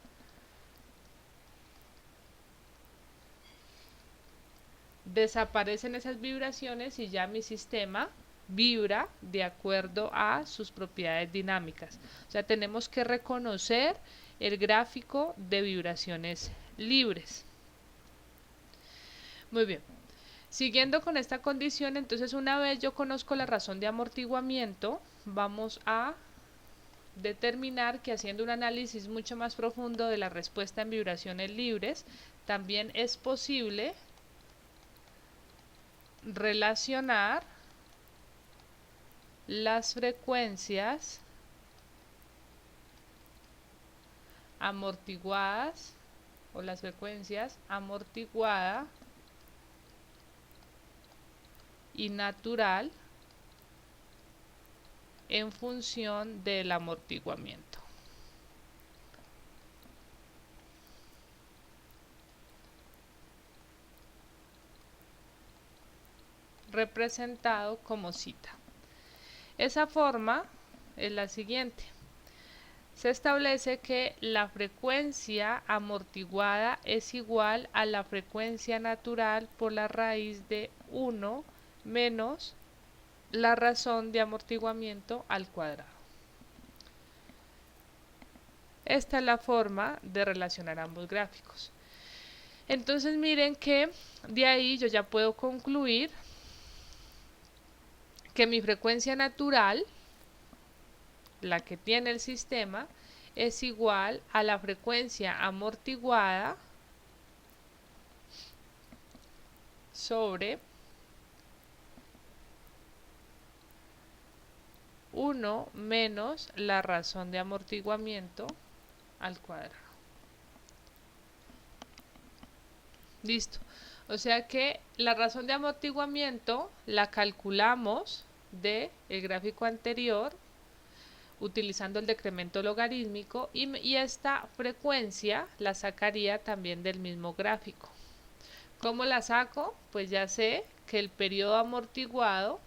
Speaker 1: Desaparecen esas vibraciones y ya mi sistema vibra de acuerdo a sus propiedades dinámicas. O sea, tenemos que reconocer el gráfico de vibraciones libres. Muy bien. Siguiendo con esta condición, entonces una vez yo conozco la razón de amortiguamiento, vamos a determinar que haciendo un análisis mucho más profundo de la respuesta en vibraciones libres, también es posible relacionar las frecuencias amortiguadas o las frecuencias amortiguada y natural en función del amortiguamiento. Representado como cita. Esa forma es la siguiente. Se establece que la frecuencia amortiguada es igual a la frecuencia natural por la raíz de 1 menos la razón de amortiguamiento al cuadrado. Esta es la forma de relacionar ambos gráficos. Entonces miren que de ahí yo ya puedo concluir que mi frecuencia natural, la que tiene el sistema, es igual a la frecuencia amortiguada sobre 1 menos la razón de amortiguamiento al cuadrado. Listo. O sea que la razón de amortiguamiento la calculamos del gráfico anterior utilizando el decremento logarítmico y esta frecuencia la sacaría también del mismo gráfico. ¿Cómo la saco? Pues ya sé que el periodo amortiguado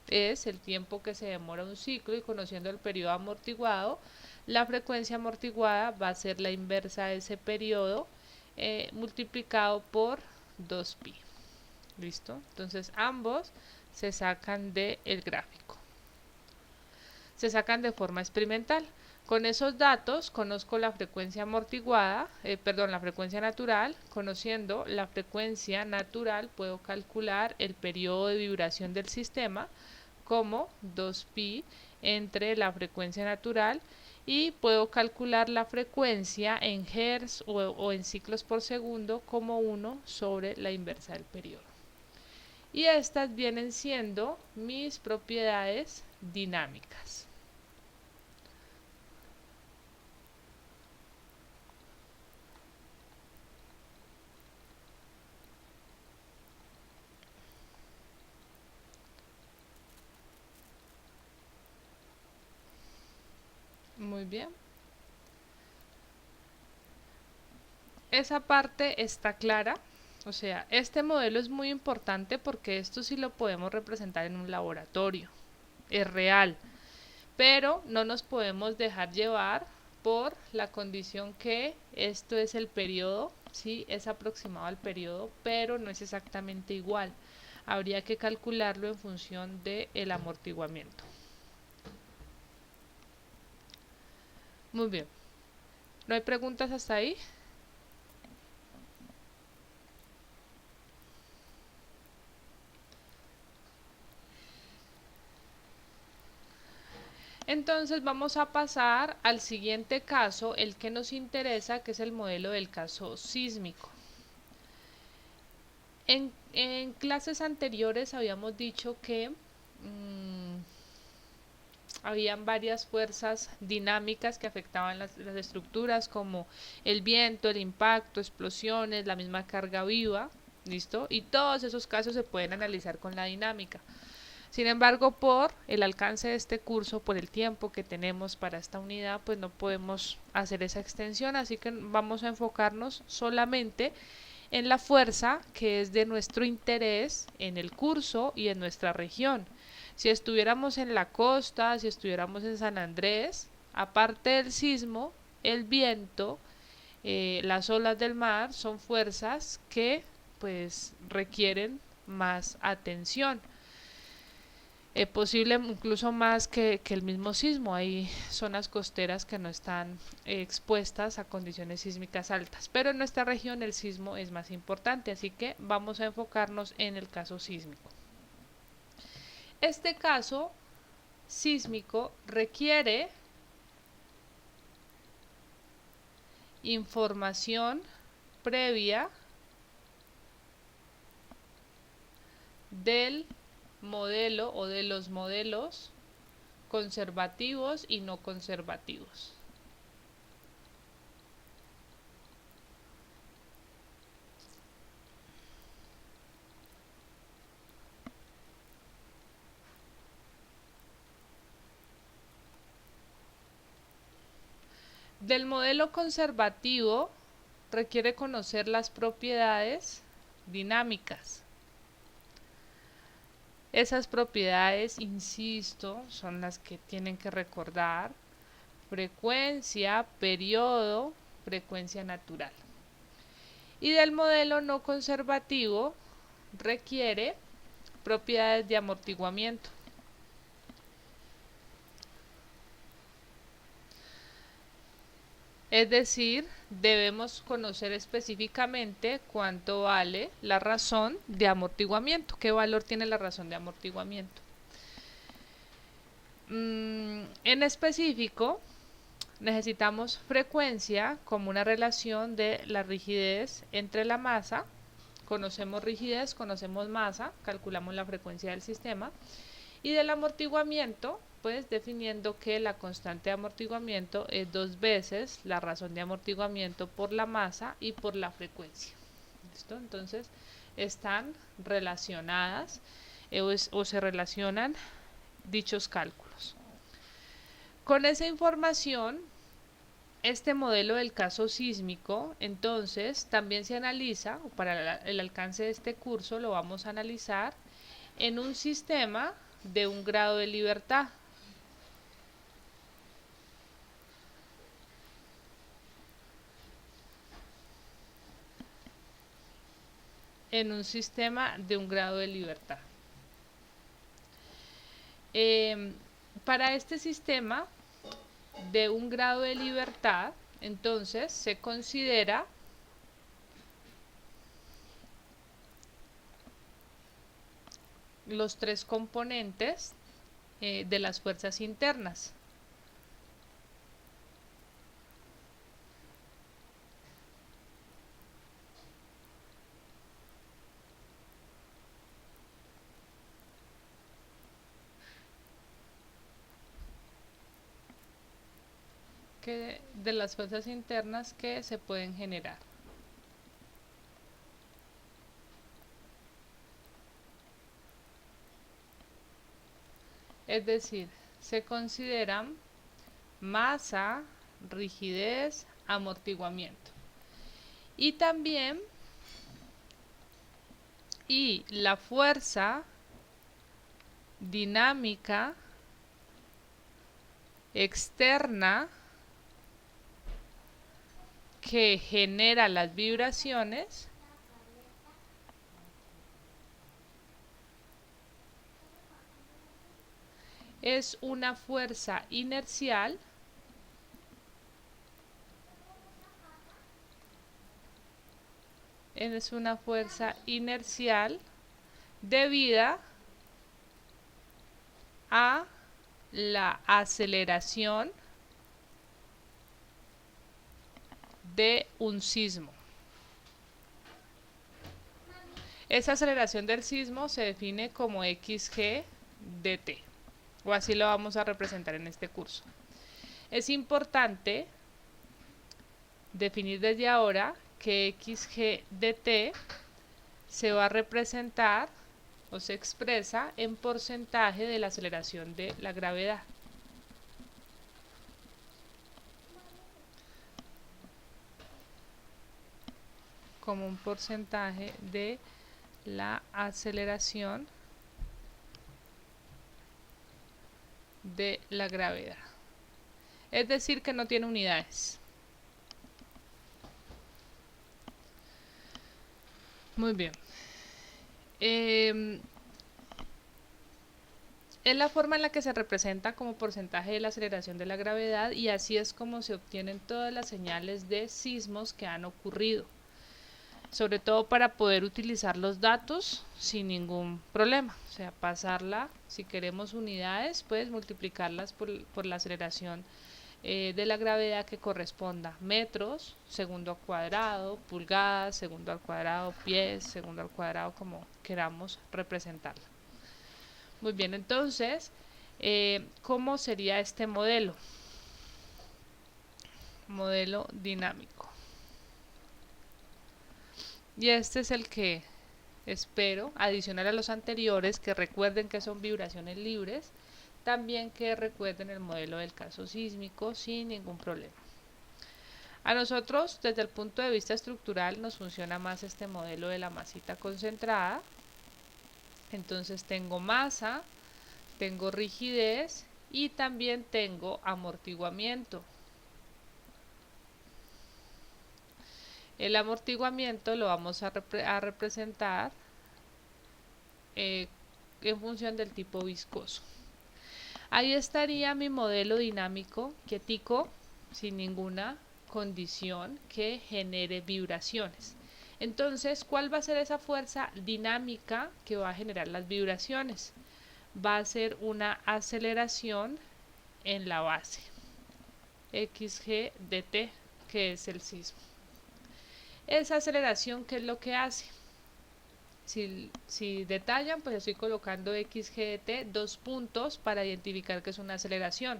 Speaker 1: es el tiempo que se demora un ciclo y conociendo el periodo amortiguado, la frecuencia amortiguada va a ser la inversa de ese periodo multiplicado por 2pi. ¿Listo? Entonces ambos se sacan del gráfico. Se sacan de forma experimental. Con esos datos conozco la frecuencia amortiguada, la frecuencia natural. Conociendo la frecuencia natural puedo calcular el periodo de vibración del sistema como 2pi entre la frecuencia natural y puedo calcular la frecuencia en hertz o en ciclos por segundo como 1 sobre la inversa del periodo. Y estas vienen siendo mis propiedades dinámicas. Muy bien. Esa parte está clara. O sea, este modelo es muy importante porque esto sí lo podemos representar en un laboratorio. Es real. Pero no nos podemos dejar llevar por la condición que esto es el periodo, sí, es aproximado al periodo, pero no es exactamente igual. Habría que calcularlo en función del amortiguamiento. Muy bien. ¿No hay preguntas hasta ahí? Entonces vamos a pasar al siguiente caso, el que nos interesa, que es el modelo del caso sísmico. En clases anteriores habíamos dicho que habían varias fuerzas dinámicas que afectaban las estructuras, como el viento, el impacto, explosiones, la misma carga viva, ¿listo? Y todos esos casos se pueden analizar con la dinámica. Sin embargo, por el alcance de este curso, por el tiempo que tenemos para esta unidad, pues no podemos hacer esa extensión, así que vamos a enfocarnos solamente en la fuerza que es de nuestro interés en el curso y en nuestra región. Si estuviéramos en la costa, si estuviéramos en San Andrés, aparte del sismo, el viento, las olas del mar son fuerzas que pues requieren más atención. Es posible incluso más que el mismo sismo. Hay zonas costeras que no están expuestas a condiciones sísmicas altas, pero en nuestra región el sismo es más importante, así que vamos a enfocarnos en el caso sísmico. Este caso sísmico requiere información previa del modelo o de los modelos conservativos y no conservativos. Del modelo conservativo requiere conocer las propiedades dinámicas. Esas propiedades, insisto, son las que tienen que recordar: frecuencia, periodo, frecuencia natural. Y del modelo no conservativo requiere propiedades de amortiguamiento. Es decir, debemos conocer específicamente cuánto vale la razón de amortiguamiento, qué valor tiene la razón de amortiguamiento. En específico, necesitamos frecuencia como una relación de la rigidez entre la masa. Conocemos rigidez, conocemos masa, calculamos la frecuencia del sistema. Y del amortiguamiento, pues definiendo que la constante de amortiguamiento es 2 veces la razón de amortiguamiento por la masa y por la frecuencia. ¿Listo? Entonces están relacionadas o se relacionan dichos cálculos. Con esa información, este modelo del caso sísmico, entonces, también se analiza, o para el alcance de este curso lo vamos a analizar, en un sistema de un grado de libertad. En un sistema de un grado de libertad. Para este sistema de un grado de libertad, entonces se considera los 3 componentes de las fuerzas internas. De las fuerzas internas que se pueden generar. Es decir, se consideran masa, rigidez, amortiguamiento. Y también la fuerza dinámica externa que genera las vibraciones es una fuerza inercial debida a la aceleración de un sismo. Esa aceleración del sismo se define como xg dt, o así lo vamos a representar en este curso. Es importante definir desde ahora que xg dt se va a representar o se expresa en porcentaje de la aceleración de la gravedad. Como un porcentaje de la aceleración de la gravedad. Es decir, que no tiene unidades. Muy bien. Es la forma en la que se representa como porcentaje de la aceleración de la gravedad, y así es como se obtienen todas las señales de sismos que han ocurrido, sobre todo para poder utilizar los datos sin ningún problema. O sea, pasarla, si queremos unidades, pues multiplicarlas por la aceleración de la gravedad, que corresponda metros, segundo al cuadrado, pulgadas, segundo al cuadrado, pies, segundo al cuadrado, como queramos representarla. Muy bien, entonces, ¿cómo sería este modelo? Modelo dinámico. Y este es el que espero, adicional a los anteriores, que recuerden que son vibraciones libres, también que recuerden el modelo del caso sísmico sin ningún problema. A nosotros, desde el punto de vista estructural, nos funciona más este modelo de la masita concentrada. Entonces tengo masa, tengo rigidez y también tengo amortiguamiento. El amortiguamiento lo vamos a representar en función del tipo viscoso. Ahí estaría mi modelo dinámico, quietico, sin ninguna condición que genere vibraciones. Entonces, ¿cuál va a ser esa fuerza dinámica que va a generar las vibraciones? Va a ser una aceleración en la base, xg dt, que es el sismo. Esa aceleración, ¿qué es lo que hace? Si detallan, pues estoy colocando xgt 2 puntos para identificar que es una aceleración.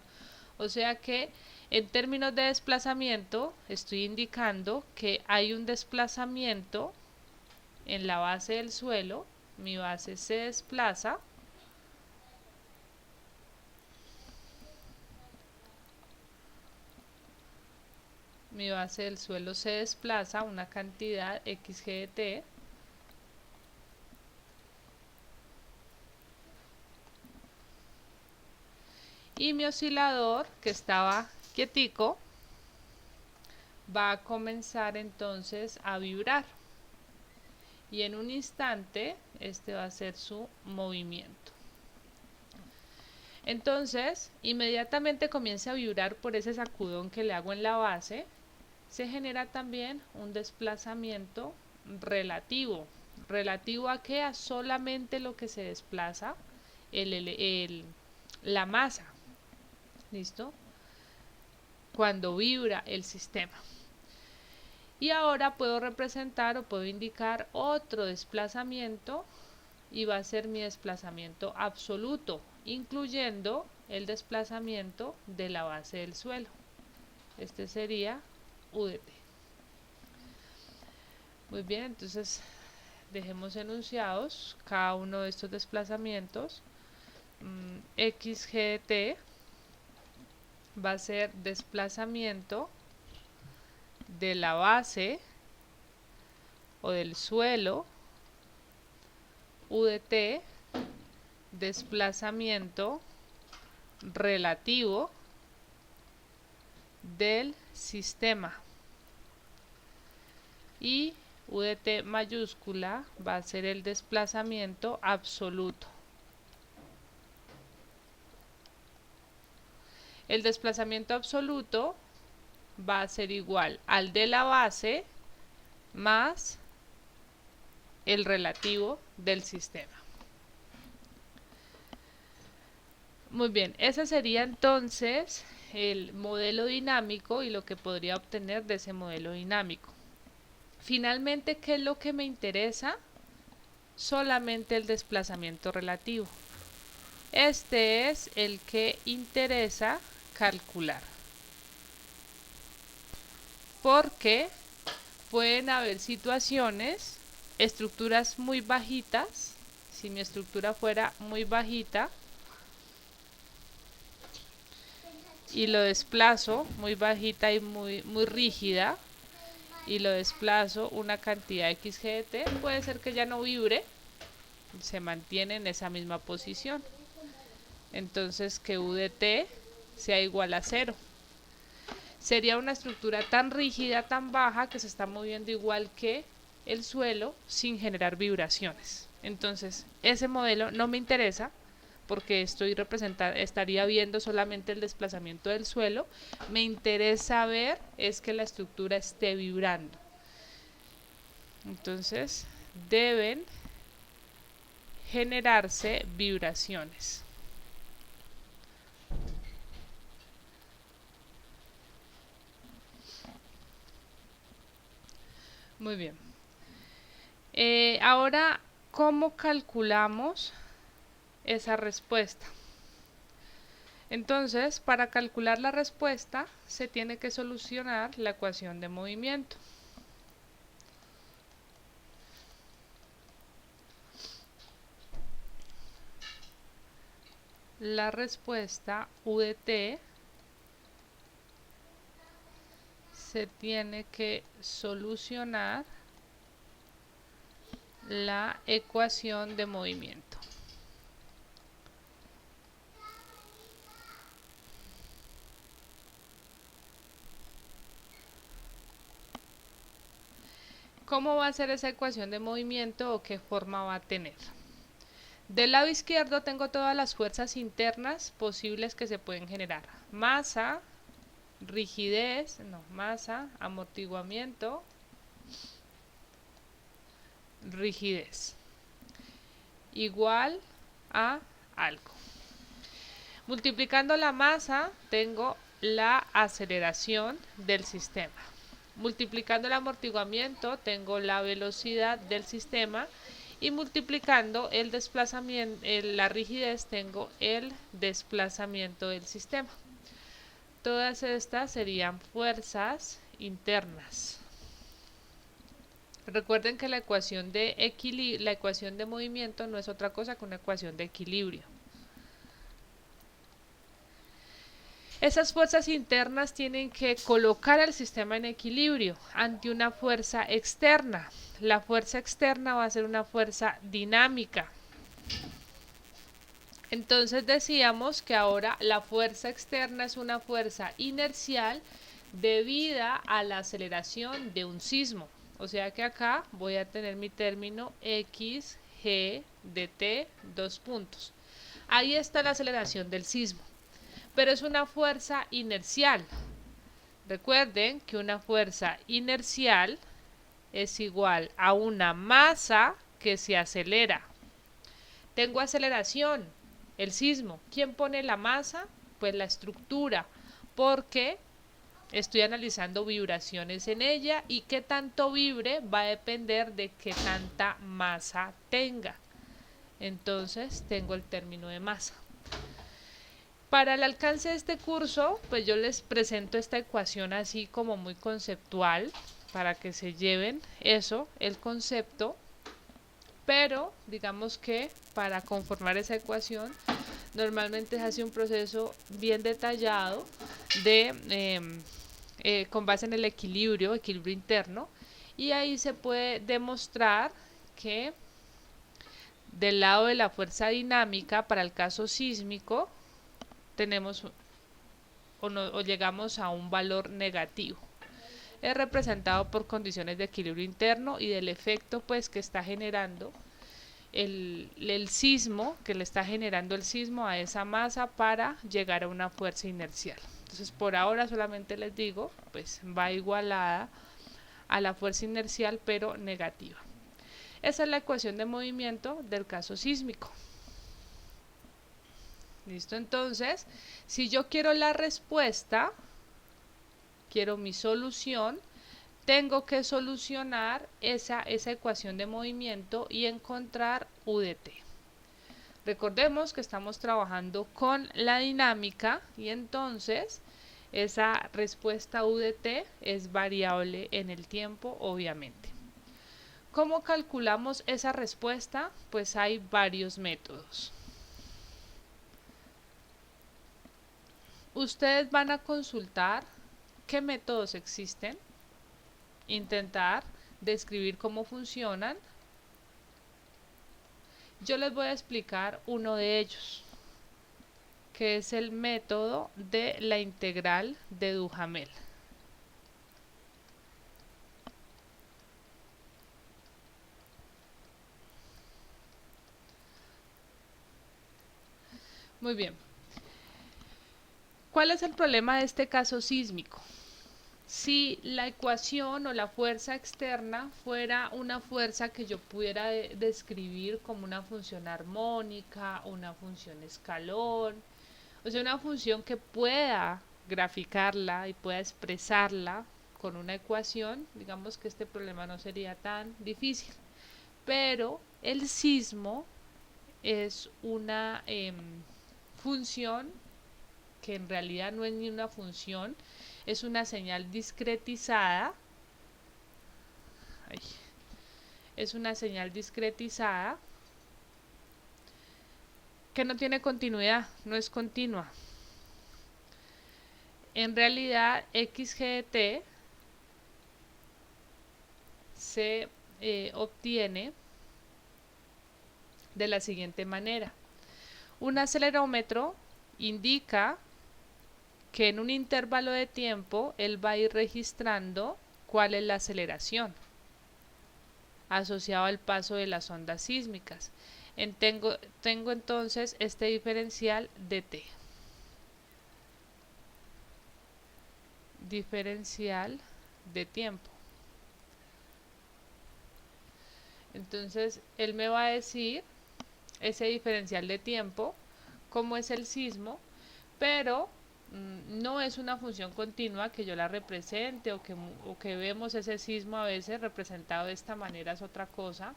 Speaker 1: O sea que en términos de desplazamiento estoy indicando que hay un desplazamiento en la base del suelo. Mi base se desplaza. Mi base del suelo se desplaza una cantidad xgt. Y mi oscilador, que estaba quietico, va a comenzar entonces a vibrar. Y en un instante, este va a ser su movimiento. Entonces, inmediatamente comienza a vibrar por ese sacudón que le hago en la base, se genera también un desplazamiento relativo. ¿Relativo a qué? A solamente lo que se desplaza el la masa, ¿listo? Cuando vibra el sistema. Y ahora puedo representar o puedo indicar otro desplazamiento y va a ser mi desplazamiento absoluto, incluyendo el desplazamiento de la base del suelo. Este sería UDT. Muy bien, entonces dejemos enunciados cada uno de estos desplazamientos. XGT va a ser desplazamiento de la base o del suelo, UDT, desplazamiento relativo del sistema, y UDT mayúscula va a ser el desplazamiento absoluto. El desplazamiento absoluto va a ser igual al de la base más el relativo del sistema. Muy bien, ese sería entonces el modelo dinámico y lo que podría obtener de ese modelo dinámico. Finalmente, ¿qué es lo que me interesa? Solamente el desplazamiento relativo. Este es el que interesa calcular. Porque pueden haber situaciones, estructuras muy bajitas. Si mi estructura fuera muy bajita y lo desplazo, muy bajita y muy rígida, y lo desplazo una cantidad XGT, puede ser que ya no vibre, se mantiene en esa misma posición. Entonces que UDT sea igual a 0. Sería una estructura tan rígida, tan baja, que se está moviendo igual que el suelo sin generar vibraciones. Entonces ese modelo no me interesa porque estaría viendo solamente el desplazamiento del suelo. Me interesa ver es que la estructura esté vibrando. Entonces deben generarse vibraciones. Muy bien. Ahora, ¿cómo calculamos esa respuesta? Entonces, para calcular la respuesta, se tiene que solucionar la ecuación de movimiento. La respuesta UDT se tiene que solucionar la ecuación de movimiento. ¿Cómo va a ser esa ecuación de movimiento o qué forma va a tener? Del lado izquierdo tengo todas las fuerzas internas posibles que se pueden generar. Masa, masa, amortiguamiento, rigidez, igual a algo. Multiplicando la masa tengo la aceleración del sistema. Multiplicando el amortiguamiento tengo la velocidad del sistema, y multiplicando el desplazamiento, la rigidez, tengo el desplazamiento del sistema. Todas estas serían fuerzas internas. Recuerden que la ecuación de movimiento no es otra cosa que una ecuación de equilibrio. Esas fuerzas internas tienen que colocar al sistema en equilibrio ante una fuerza externa. La fuerza externa va a ser una fuerza dinámica. Entonces decíamos que ahora la fuerza externa es una fuerza inercial debida a la aceleración de un sismo. O sea que acá voy a tener mi término X, G, dt, dos puntos. Ahí está la aceleración del sismo. Pero es una fuerza inercial. Recuerden que una fuerza inercial es igual a una masa que se acelera. Tengo aceleración, el sismo. ¿Quién pone la masa? Pues la estructura, porque estoy analizando vibraciones en ella y qué tanto vibre va a depender de qué tanta masa tenga. Entonces tengo el término de masa. Para el alcance de este curso, pues yo les presento esta ecuación así como muy conceptual, para que se lleven eso, el concepto, pero digamos que para conformar esa ecuación, normalmente se hace un proceso bien detallado con base en el equilibrio interno, y ahí se puede demostrar que del lado de la fuerza dinámica, para el caso sísmico, tenemos o llegamos a un valor negativo. Es representado por condiciones de equilibrio interno y del efecto pues que está generando el sismo, que le está generando el sismo a esa masa para llegar a una fuerza inercial. Entonces por ahora solamente les digo, pues va igualada a la fuerza inercial pero negativa. Esa es la ecuación de movimiento del caso sísmico. ¿Listo? Entonces, si yo quiero la respuesta, quiero mi solución, tengo que solucionar esa ecuación de movimiento y encontrar U de t. Recordemos que estamos trabajando con la dinámica y entonces esa respuesta U de t es variable en el tiempo, obviamente. ¿Cómo calculamos esa respuesta? Pues hay varios métodos. Ustedes van a consultar qué métodos existen, intentar describir cómo funcionan. Yo les voy a explicar uno de ellos, que es el método de la integral de Duhamel. Muy bien. ¿Cuál es el problema de este caso sísmico? Si la ecuación o la fuerza externa fuera una fuerza que yo pudiera describir como una función armónica, una función escalón, o sea, una función que pueda graficarla y pueda expresarla con una ecuación, digamos que este problema no sería tan difícil. Pero el sismo es una función que en realidad no es ni una función, es una señal discretizada. Es una señal discretizada que no tiene continuidad, no es continua. En realidad, xg de t se obtiene de la siguiente manera. Un acelerómetro indica que en un intervalo de tiempo él va a ir registrando cuál es la aceleración asociado al paso de las ondas sísmicas. Tengo entonces este diferencial de t. Diferencial de tiempo. Entonces él me va a decir ese diferencial de tiempo, cómo es el sismo, pero no es una función continua que yo la represente o que vemos ese sismo a veces representado de esta manera, es otra cosa,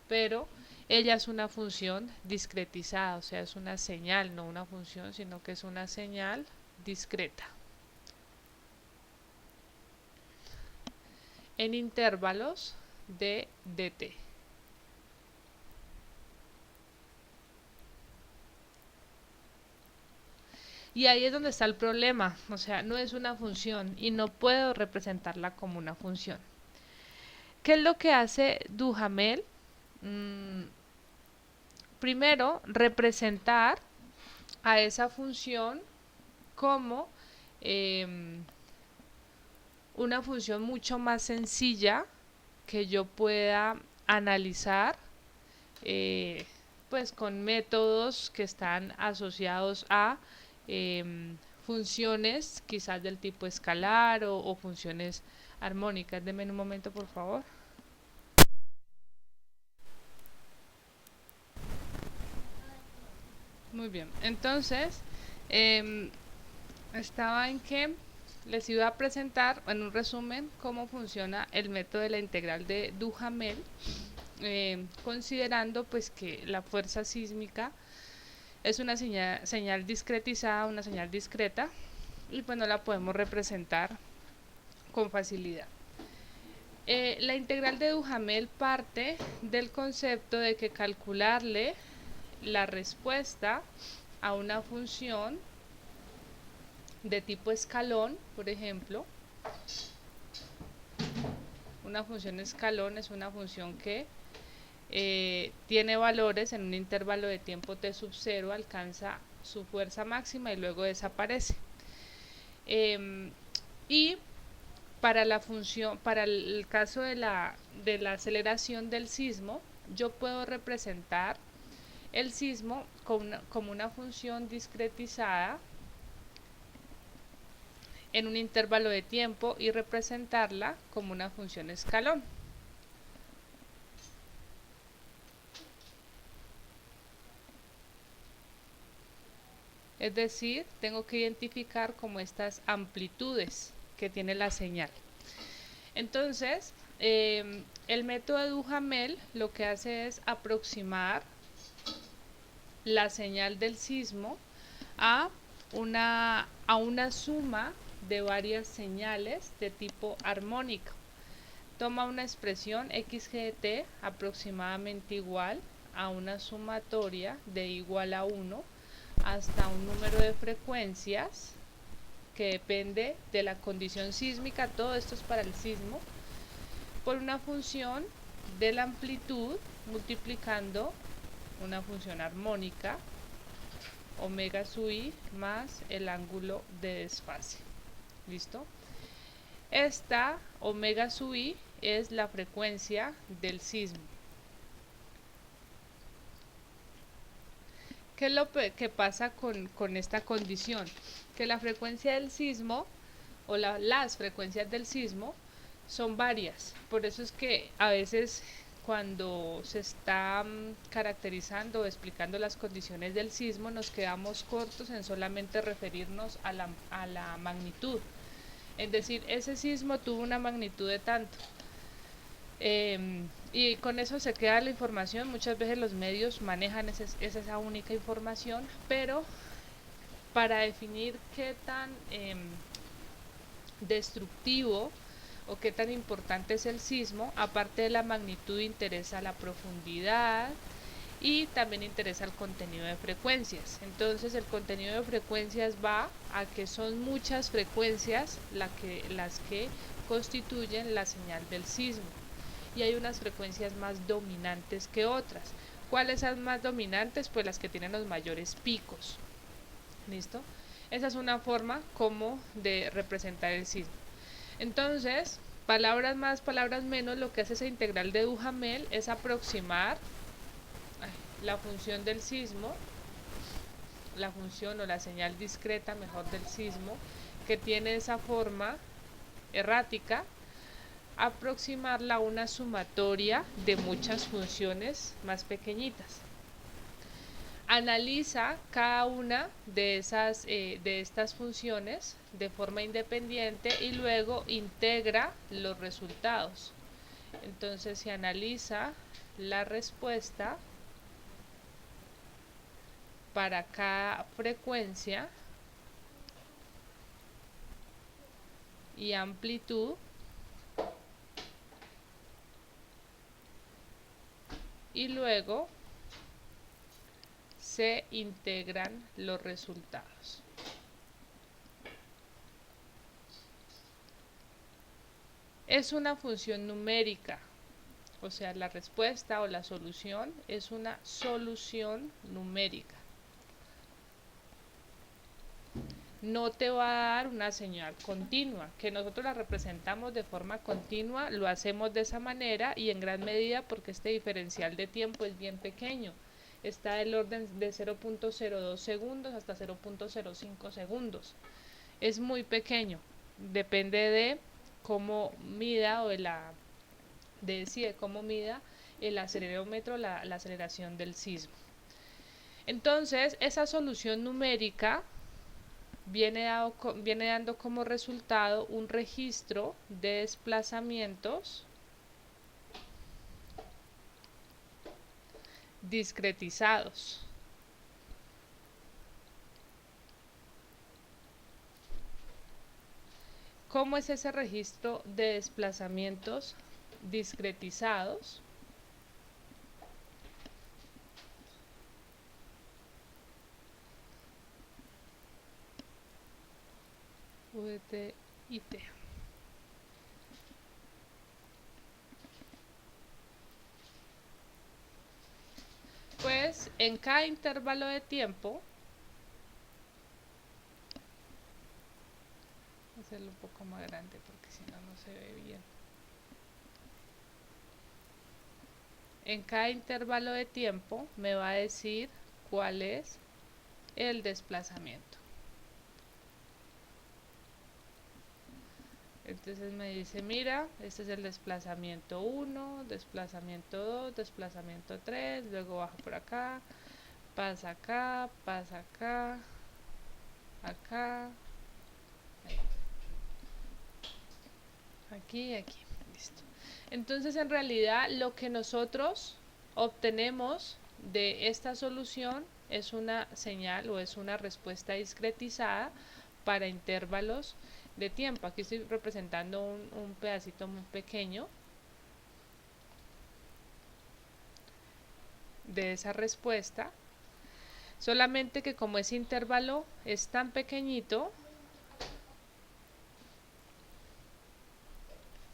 Speaker 1: pero ella es una función discretizada, o sea, es una señal, no una función, sino que es una señal discreta. En intervalos de dt. Y ahí es donde está el problema, o sea, no es una función y no puedo representarla como una función. ¿Qué es lo que hace Duhamel? Primero, representar a esa función como una función mucho más sencilla que yo pueda analizar pues con métodos que están asociados a funciones quizás del tipo escalar o funciones armónicas. Denme un momento, por favor. Muy bien. Entonces, em, estaba en que les iba a presentar en un resumen cómo funciona el método de la integral de Duhamel, considerando pues que la fuerza sísmica es una señal discretizada, una señal discreta, y pues no la podemos representar con facilidad. La integral de Duhamel parte del concepto de que calcularle la respuesta a una función de tipo escalón, por ejemplo, una función escalón es una función que tiene valores en un intervalo de tiempo t sub 0, alcanza su fuerza máxima y luego desaparece. Y para la función, para el caso de la aceleración del sismo, yo puedo representar el sismo como una función discretizada en un intervalo de tiempo y representarla como una función escalón. Es decir, tengo que identificar como estas amplitudes que tiene la señal. Entonces, el método de Duhamel lo que hace es aproximar la señal del sismo a una suma de varias señales de tipo armónico. Toma una expresión xgt aproximadamente igual a una sumatoria de igual a 1 hasta un número de frecuencias que depende de la condición sísmica, todo esto es para el sismo, por una función de la amplitud multiplicando una función armónica omega sub i más el ángulo de desfase. ¿Listo? Esta omega sub i es la frecuencia del sismo. ¿Qué es lo que pasa con esta condición? Que la frecuencia del sismo o las frecuencias del sismo son varias. Por eso es que a veces cuando se está caracterizando o explicando las condiciones del sismo nos quedamos cortos en solamente referirnos a la magnitud. Es decir, ese sismo tuvo una magnitud de tanto. Y con eso se queda la información. Muchas veces los medios manejan esa única información, pero para definir qué tan destructivo o qué tan importante es el sismo, aparte de la magnitud interesa la profundidad y también interesa el contenido de frecuencias. Entonces el contenido de frecuencias va a que son muchas frecuencias las que constituyen la señal del sismo. Y hay unas frecuencias más dominantes que otras. ¿Cuáles son más dominantes? Pues las que tienen los mayores picos. ¿Listo? Esa es una forma como de representar el sismo. Entonces, palabras más, palabras menos, lo que hace esa integral de Duhamel es aproximar la función del sismo, la función o la señal discreta, mejor, del sismo, que tiene esa forma errática, aproximarla a una sumatoria de muchas funciones más pequeñitas. Analiza cada una de estas funciones de forma independiente y luego integra los resultados. Entonces se analiza la respuesta para cada frecuencia y amplitud y luego se integran los resultados. Es una función numérica, o sea, la respuesta o la solución es una solución numérica. No te va a dar una señal continua, que nosotros la representamos de forma continua, lo hacemos de esa manera y en gran medida porque este diferencial de tiempo es bien pequeño. Está del orden de 0.02 segundos hasta 0.05 segundos. Es muy pequeño, depende de cómo mida o de cómo mida el acelerómetro, la aceleración del sismo. Entonces, esa solución numérica viene dando como resultado un registro de desplazamientos discretizados. ¿Cómo es ese registro de desplazamientos discretizados? VT y T. Pues en cada intervalo de tiempo, voy a hacerlo un poco más grande porque si no, no se ve bien. En cada intervalo de tiempo me va a decir cuál es el desplazamiento. Entonces me dice, mira, este es el desplazamiento 1, desplazamiento 2, desplazamiento 3, luego baja por acá, pasa acá, acá, aquí y aquí. Listo. Entonces en realidad lo que nosotros obtenemos de esta solución es una señal o es una respuesta discretizada para intervalos de tiempo. Aquí estoy representando un pedacito muy pequeño de esa respuesta, solamente que como ese intervalo es tan pequeñito,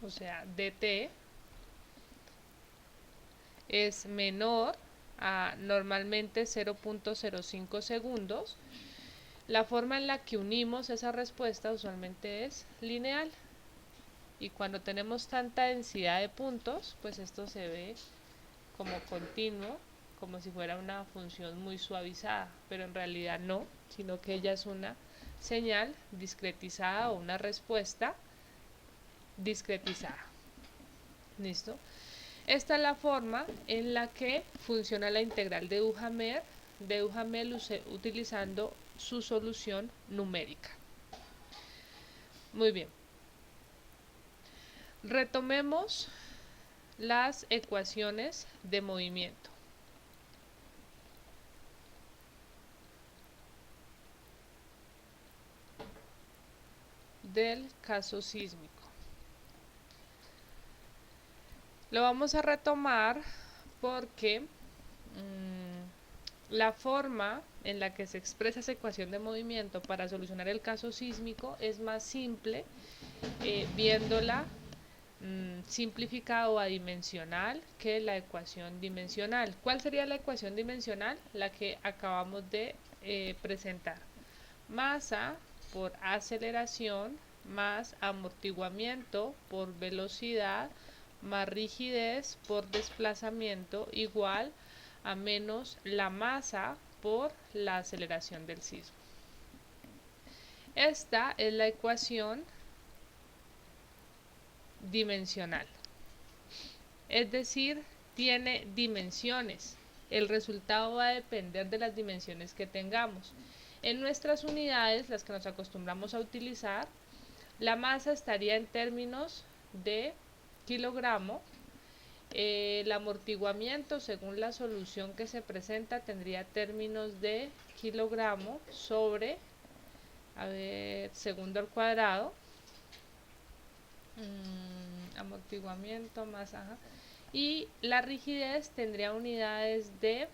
Speaker 1: o sea, dt es menor a normalmente 0.05 segundos, la forma en la que unimos esa respuesta usualmente es lineal. Y cuando tenemos tanta densidad de puntos, pues esto se ve como continuo, como si fuera una función muy suavizada, pero en realidad no, sino que ella es una señal discretizada o una respuesta discretizada. ¿Listo? Esta es la forma en la que funciona la integral de Duhamel utilizando su solución numérica. Muy bien. Retomemos las ecuaciones de movimiento. Del caso sísmico. Lo vamos a retomar porque la forma en la que se expresa esa ecuación de movimiento para solucionar el caso sísmico es más simple viéndola simplificada o adimensional que la ecuación dimensional. ¿Cuál sería la ecuación dimensional? La que acabamos de presentar. Masa por aceleración más amortiguamiento por velocidad más rigidez por desplazamiento igual a menos la masa por la aceleración del sismo. Esta es la ecuación dimensional, es decir, tiene dimensiones. El resultado va a depender de las dimensiones que tengamos. En nuestras unidades, las que nos acostumbramos a utilizar, la masa estaría en términos de kilogramo. El amortiguamiento, según la solución que se presenta, tendría términos de kilogramo sobre, segundo al cuadrado. Amortiguamiento más, y la rigidez tendría unidades de,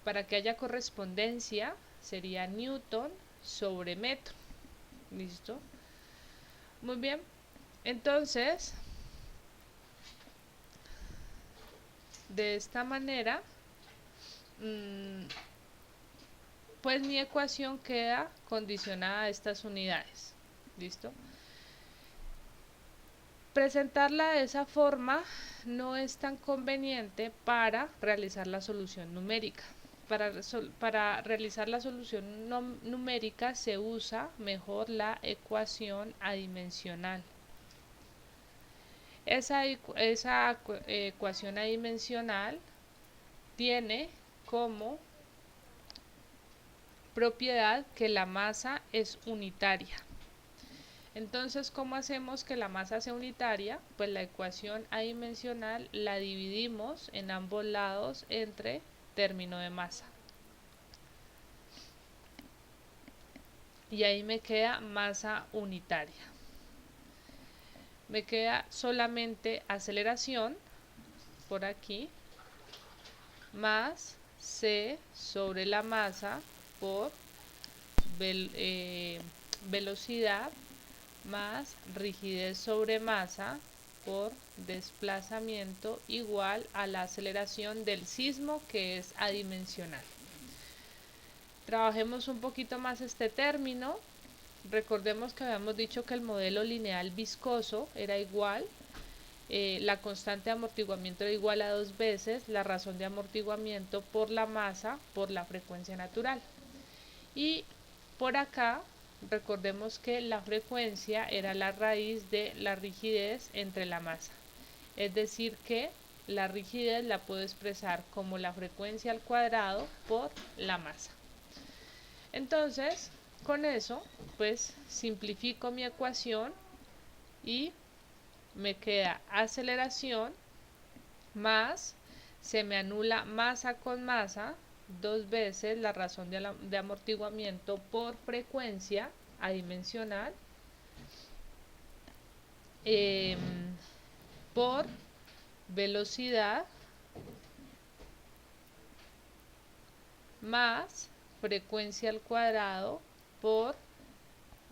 Speaker 1: para que haya correspondencia, sería newton sobre metro. ¿Listo? Muy bien. Entonces, de esta manera, pues mi ecuación queda condicionada a estas unidades. ¿Listo? Presentarla de esa forma no es tan conveniente para realizar la solución numérica. Para realizar la solución numérica se usa mejor la ecuación adimensional. Esa ecuación adimensional tiene como propiedad que la masa es unitaria. Entonces, ¿cómo hacemos que la masa sea unitaria? Pues la ecuación adimensional la dividimos en ambos lados entre término de masa. Y ahí me queda masa unitaria. Me queda solamente aceleración por aquí más C sobre la masa por velocidad más rigidez sobre masa por desplazamiento igual a la aceleración del sismo, que es adimensional. Trabajemos un poquito más este término. Recordemos que habíamos dicho que el modelo lineal viscoso era igual, la constante de amortiguamiento era igual a 2 veces la razón de amortiguamiento por la masa por la frecuencia natural. Y por acá recordemos que la frecuencia era la raíz de la rigidez entre la masa. Es decir que la rigidez la puedo expresar como la frecuencia al cuadrado por la masa. Entonces, con eso, pues simplifico mi ecuación y me queda aceleración más, se me anula masa con masa, 2 veces la razón de amortiguamiento por frecuencia adimensional por velocidad más frecuencia al cuadrado por,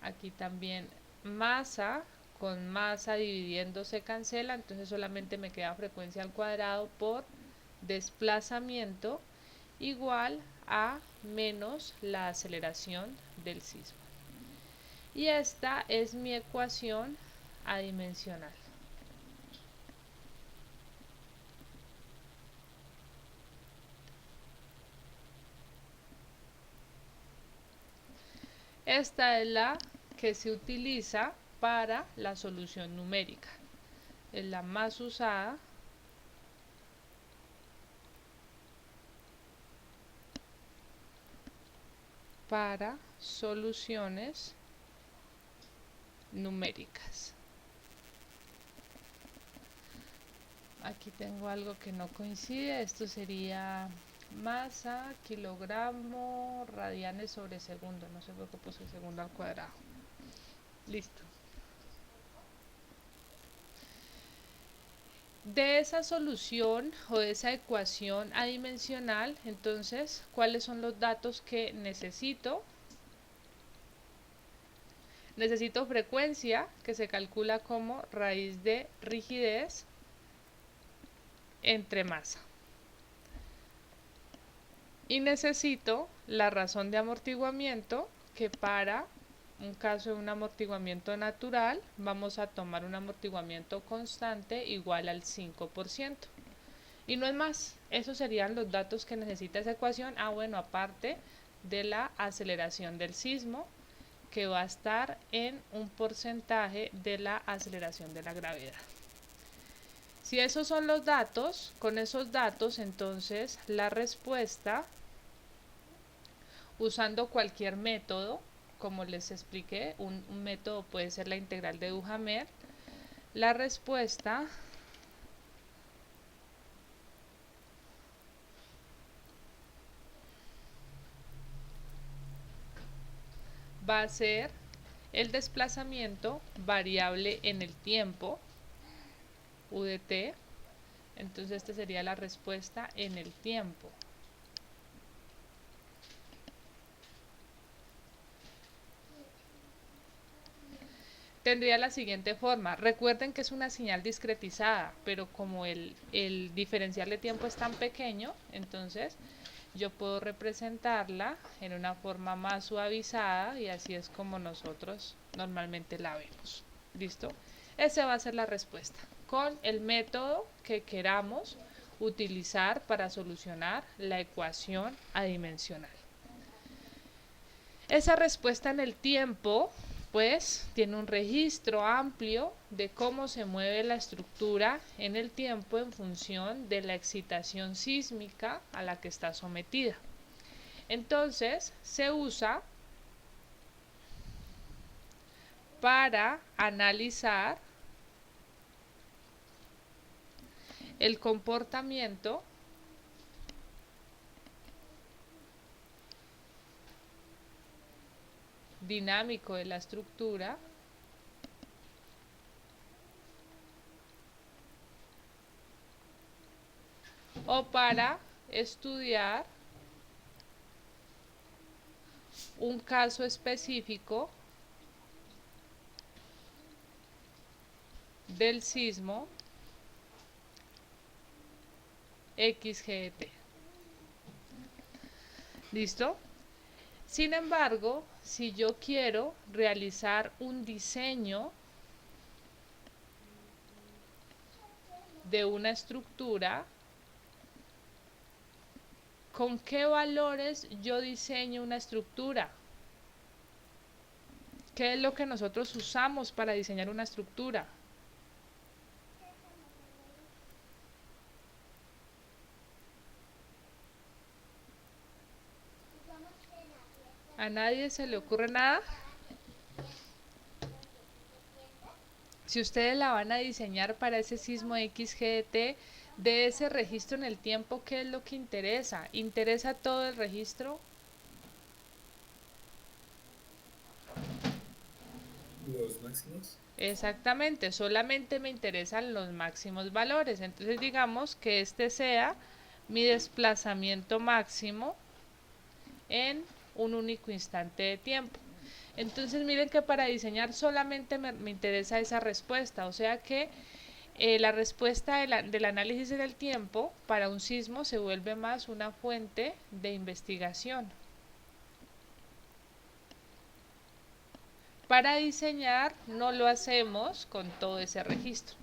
Speaker 1: aquí también masa con masa dividiendo se cancela, entonces solamente me queda frecuencia al cuadrado por desplazamiento igual a menos la aceleración del sismo. Y esta es mi ecuación adimensional. Esta es la que se utiliza para la solución numérica. Es la más usada para soluciones numéricas. Aquí tengo algo que no coincide, esto sería masa, kilogramo, radianes sobre segundo, no sé por qué puse segundo al cuadrado. Listo. De esa solución o de esa ecuación adimensional, entonces, ¿cuáles son los datos que necesito? Necesito frecuencia, que se calcula como raíz de rigidez entre masa. Y necesito la razón de amortiguamiento, que para un caso de un amortiguamiento natural vamos a tomar un amortiguamiento constante igual al 5%. Y no es más, esos serían los datos que necesita esa ecuación. Bueno, aparte de la aceleración del sismo, que va a estar en un porcentaje de la aceleración de la gravedad. Si esos son los datos, con esos datos entonces la respuesta, usando cualquier método, como les expliqué, un método puede ser la integral de Duhamel, la respuesta va a ser el desplazamiento variable en el tiempo, u de t. Entonces esta sería la respuesta en el tiempo. Tendría la siguiente forma. Recuerden que es una señal discretizada, pero como el diferencial de tiempo es tan pequeño, entonces yo puedo representarla en una forma más suavizada y así es como nosotros normalmente la vemos. ¿Listo? Esa va a ser la respuesta con el método que queramos utilizar para solucionar la ecuación adimensional. Esa respuesta en el tiempo, pues, tiene un registro amplio de cómo se mueve la estructura en el tiempo en función de la excitación sísmica a la que está sometida. Entonces se usa para analizar el comportamiento dinámico de la estructura o para estudiar un caso específico del sismo XGT. ¿Listo? Sin embargo, si yo quiero realizar un diseño de una estructura, ¿con qué valores yo diseño una estructura? ¿Qué es lo que nosotros usamos para diseñar una estructura? ¿A nadie se le ocurre nada? Si ustedes la van a diseñar para ese sismo XGT, de ese registro en el tiempo, ¿qué es lo que interesa? ¿Interesa todo el registro?
Speaker 2: Los máximos.
Speaker 1: Exactamente, solamente me interesan los máximos valores. Entonces digamos que este sea mi desplazamiento máximo en un único instante de tiempo. Entonces miren que para diseñar solamente me interesa esa respuesta, o sea que la respuesta del análisis del tiempo para un sismo se vuelve más una fuente de investigación. Para diseñar no lo hacemos con todo ese registro.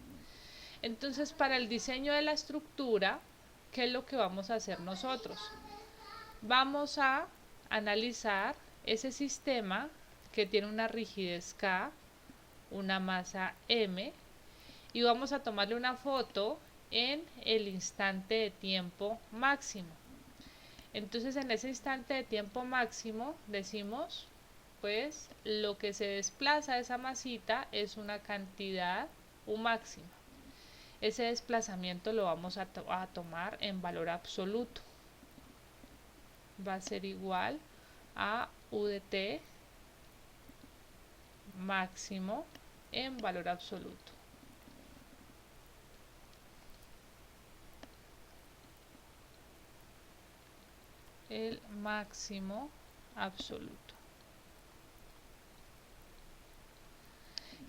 Speaker 1: Entonces para el diseño de la estructura, ¿qué es lo que vamos a hacer nosotros? Vamos a analizar ese sistema que tiene una rigidez K, una masa M, y vamos a tomarle una foto en el instante de tiempo máximo. Entonces en ese instante de tiempo máximo decimos, pues lo que se desplaza de esa masita es una cantidad U máxima. Ese desplazamiento lo vamos a tomar en valor absoluto. Va a ser igual a U de t máximo en valor absoluto. El máximo absoluto.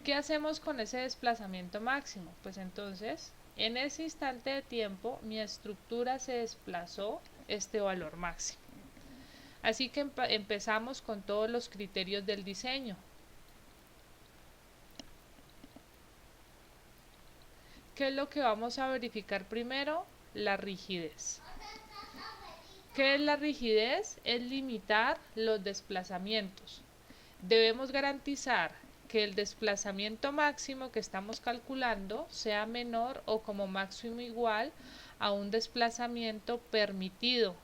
Speaker 1: ¿Qué hacemos con ese desplazamiento máximo? Pues entonces, en ese instante de tiempo, mi estructura se desplazó este valor máximo. Así que empezamos con todos los criterios del diseño. ¿Qué es lo que vamos a verificar primero? La rigidez. ¿Qué es la rigidez? Es limitar los desplazamientos. Debemos garantizar que el desplazamiento máximo que estamos calculando sea menor o como máximo igual a un desplazamiento permitido.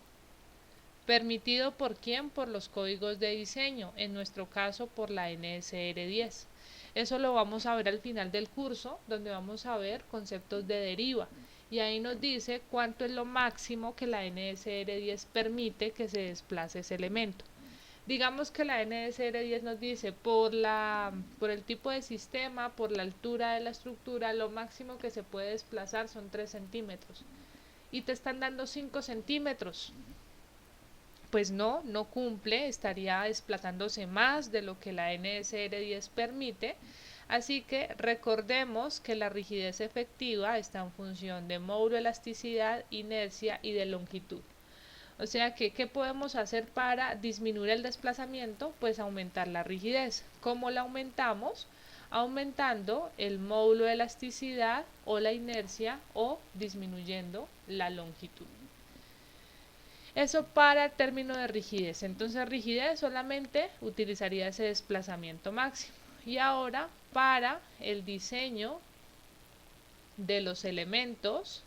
Speaker 1: ¿Permitido por quién? Por los códigos de diseño, en nuestro caso por la NSR 10. Eso lo vamos a ver al final del curso, donde vamos a ver conceptos de deriva. Y ahí nos dice cuánto es lo máximo que la NSR 10 permite que se desplace ese elemento. Digamos que la NSR 10 nos dice por el tipo de sistema, por la altura de la estructura, lo máximo que se puede desplazar son 3 centímetros. Y te están dando 5 centímetros. Pues no cumple, estaría desplazándose más de lo que la NSR 10 permite. Así que recordemos que la rigidez efectiva está en función de módulo, elasticidad, inercia y de longitud. O sea que, ¿qué podemos hacer para disminuir el desplazamiento? Pues aumentar la rigidez. ¿Cómo la aumentamos? Aumentando el módulo de elasticidad o la inercia o disminuyendo la longitud. Eso para el término de rigidez. Entonces rigidez solamente utilizaría ese desplazamiento máximo. Y ahora para el diseño de los elementos,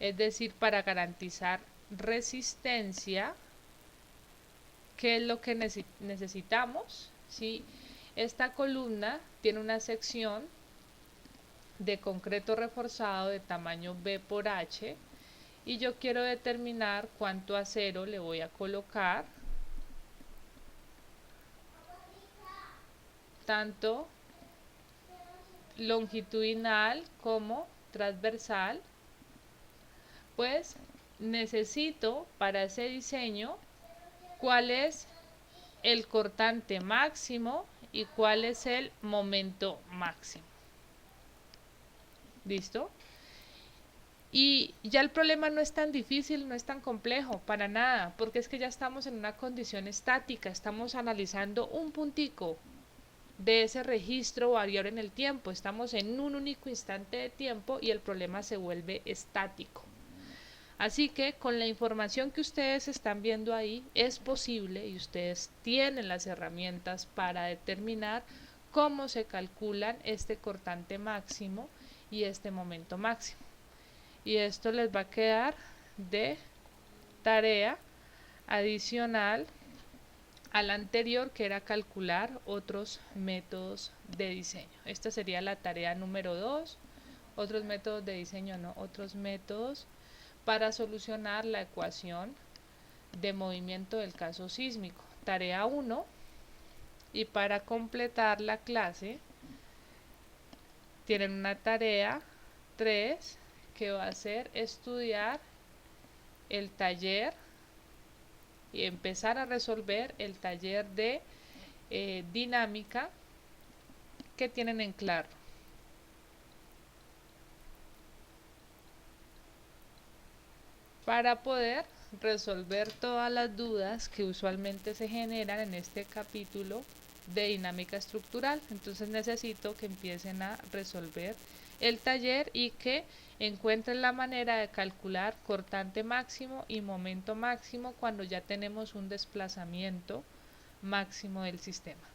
Speaker 1: es decir, para garantizar resistencia, ¿qué es lo que necesitamos? ¿Sí? Esta columna tiene una sección de concreto reforzado de tamaño B por H y yo quiero determinar cuánto acero le voy a colocar, tanto longitudinal como transversal. Pues necesito para ese diseño cuál es el cortante máximo y cuál es el momento máximo. ¿Listo? Y ya el problema no es tan difícil, no es tan complejo, para nada, porque es que ya estamos en una condición estática, estamos analizando un puntico de ese registro variable en el tiempo, estamos en un único instante de tiempo y el problema se vuelve estático. Así que con la información que ustedes están viendo ahí es posible y ustedes tienen las herramientas para determinar cómo se calculan este cortante máximo y este momento máximo. Y esto les va a quedar de tarea adicional a la anterior, que era calcular otros métodos de diseño. Esta sería la tarea número 2. Otros métodos de diseño, no, otros métodos para solucionar la ecuación de movimiento del caso sísmico. Tarea 1. Y para completar la clase tienen una tarea 3 que va a ser estudiar el taller y empezar a resolver el taller de dinámica que tienen en claro. Para poder resolver todas las dudas que usualmente se generan en este capítulo de dinámica estructural. Entonces necesito que empiecen a resolver el taller y que encuentren la manera de calcular cortante máximo y momento máximo cuando ya tenemos un desplazamiento máximo del sistema.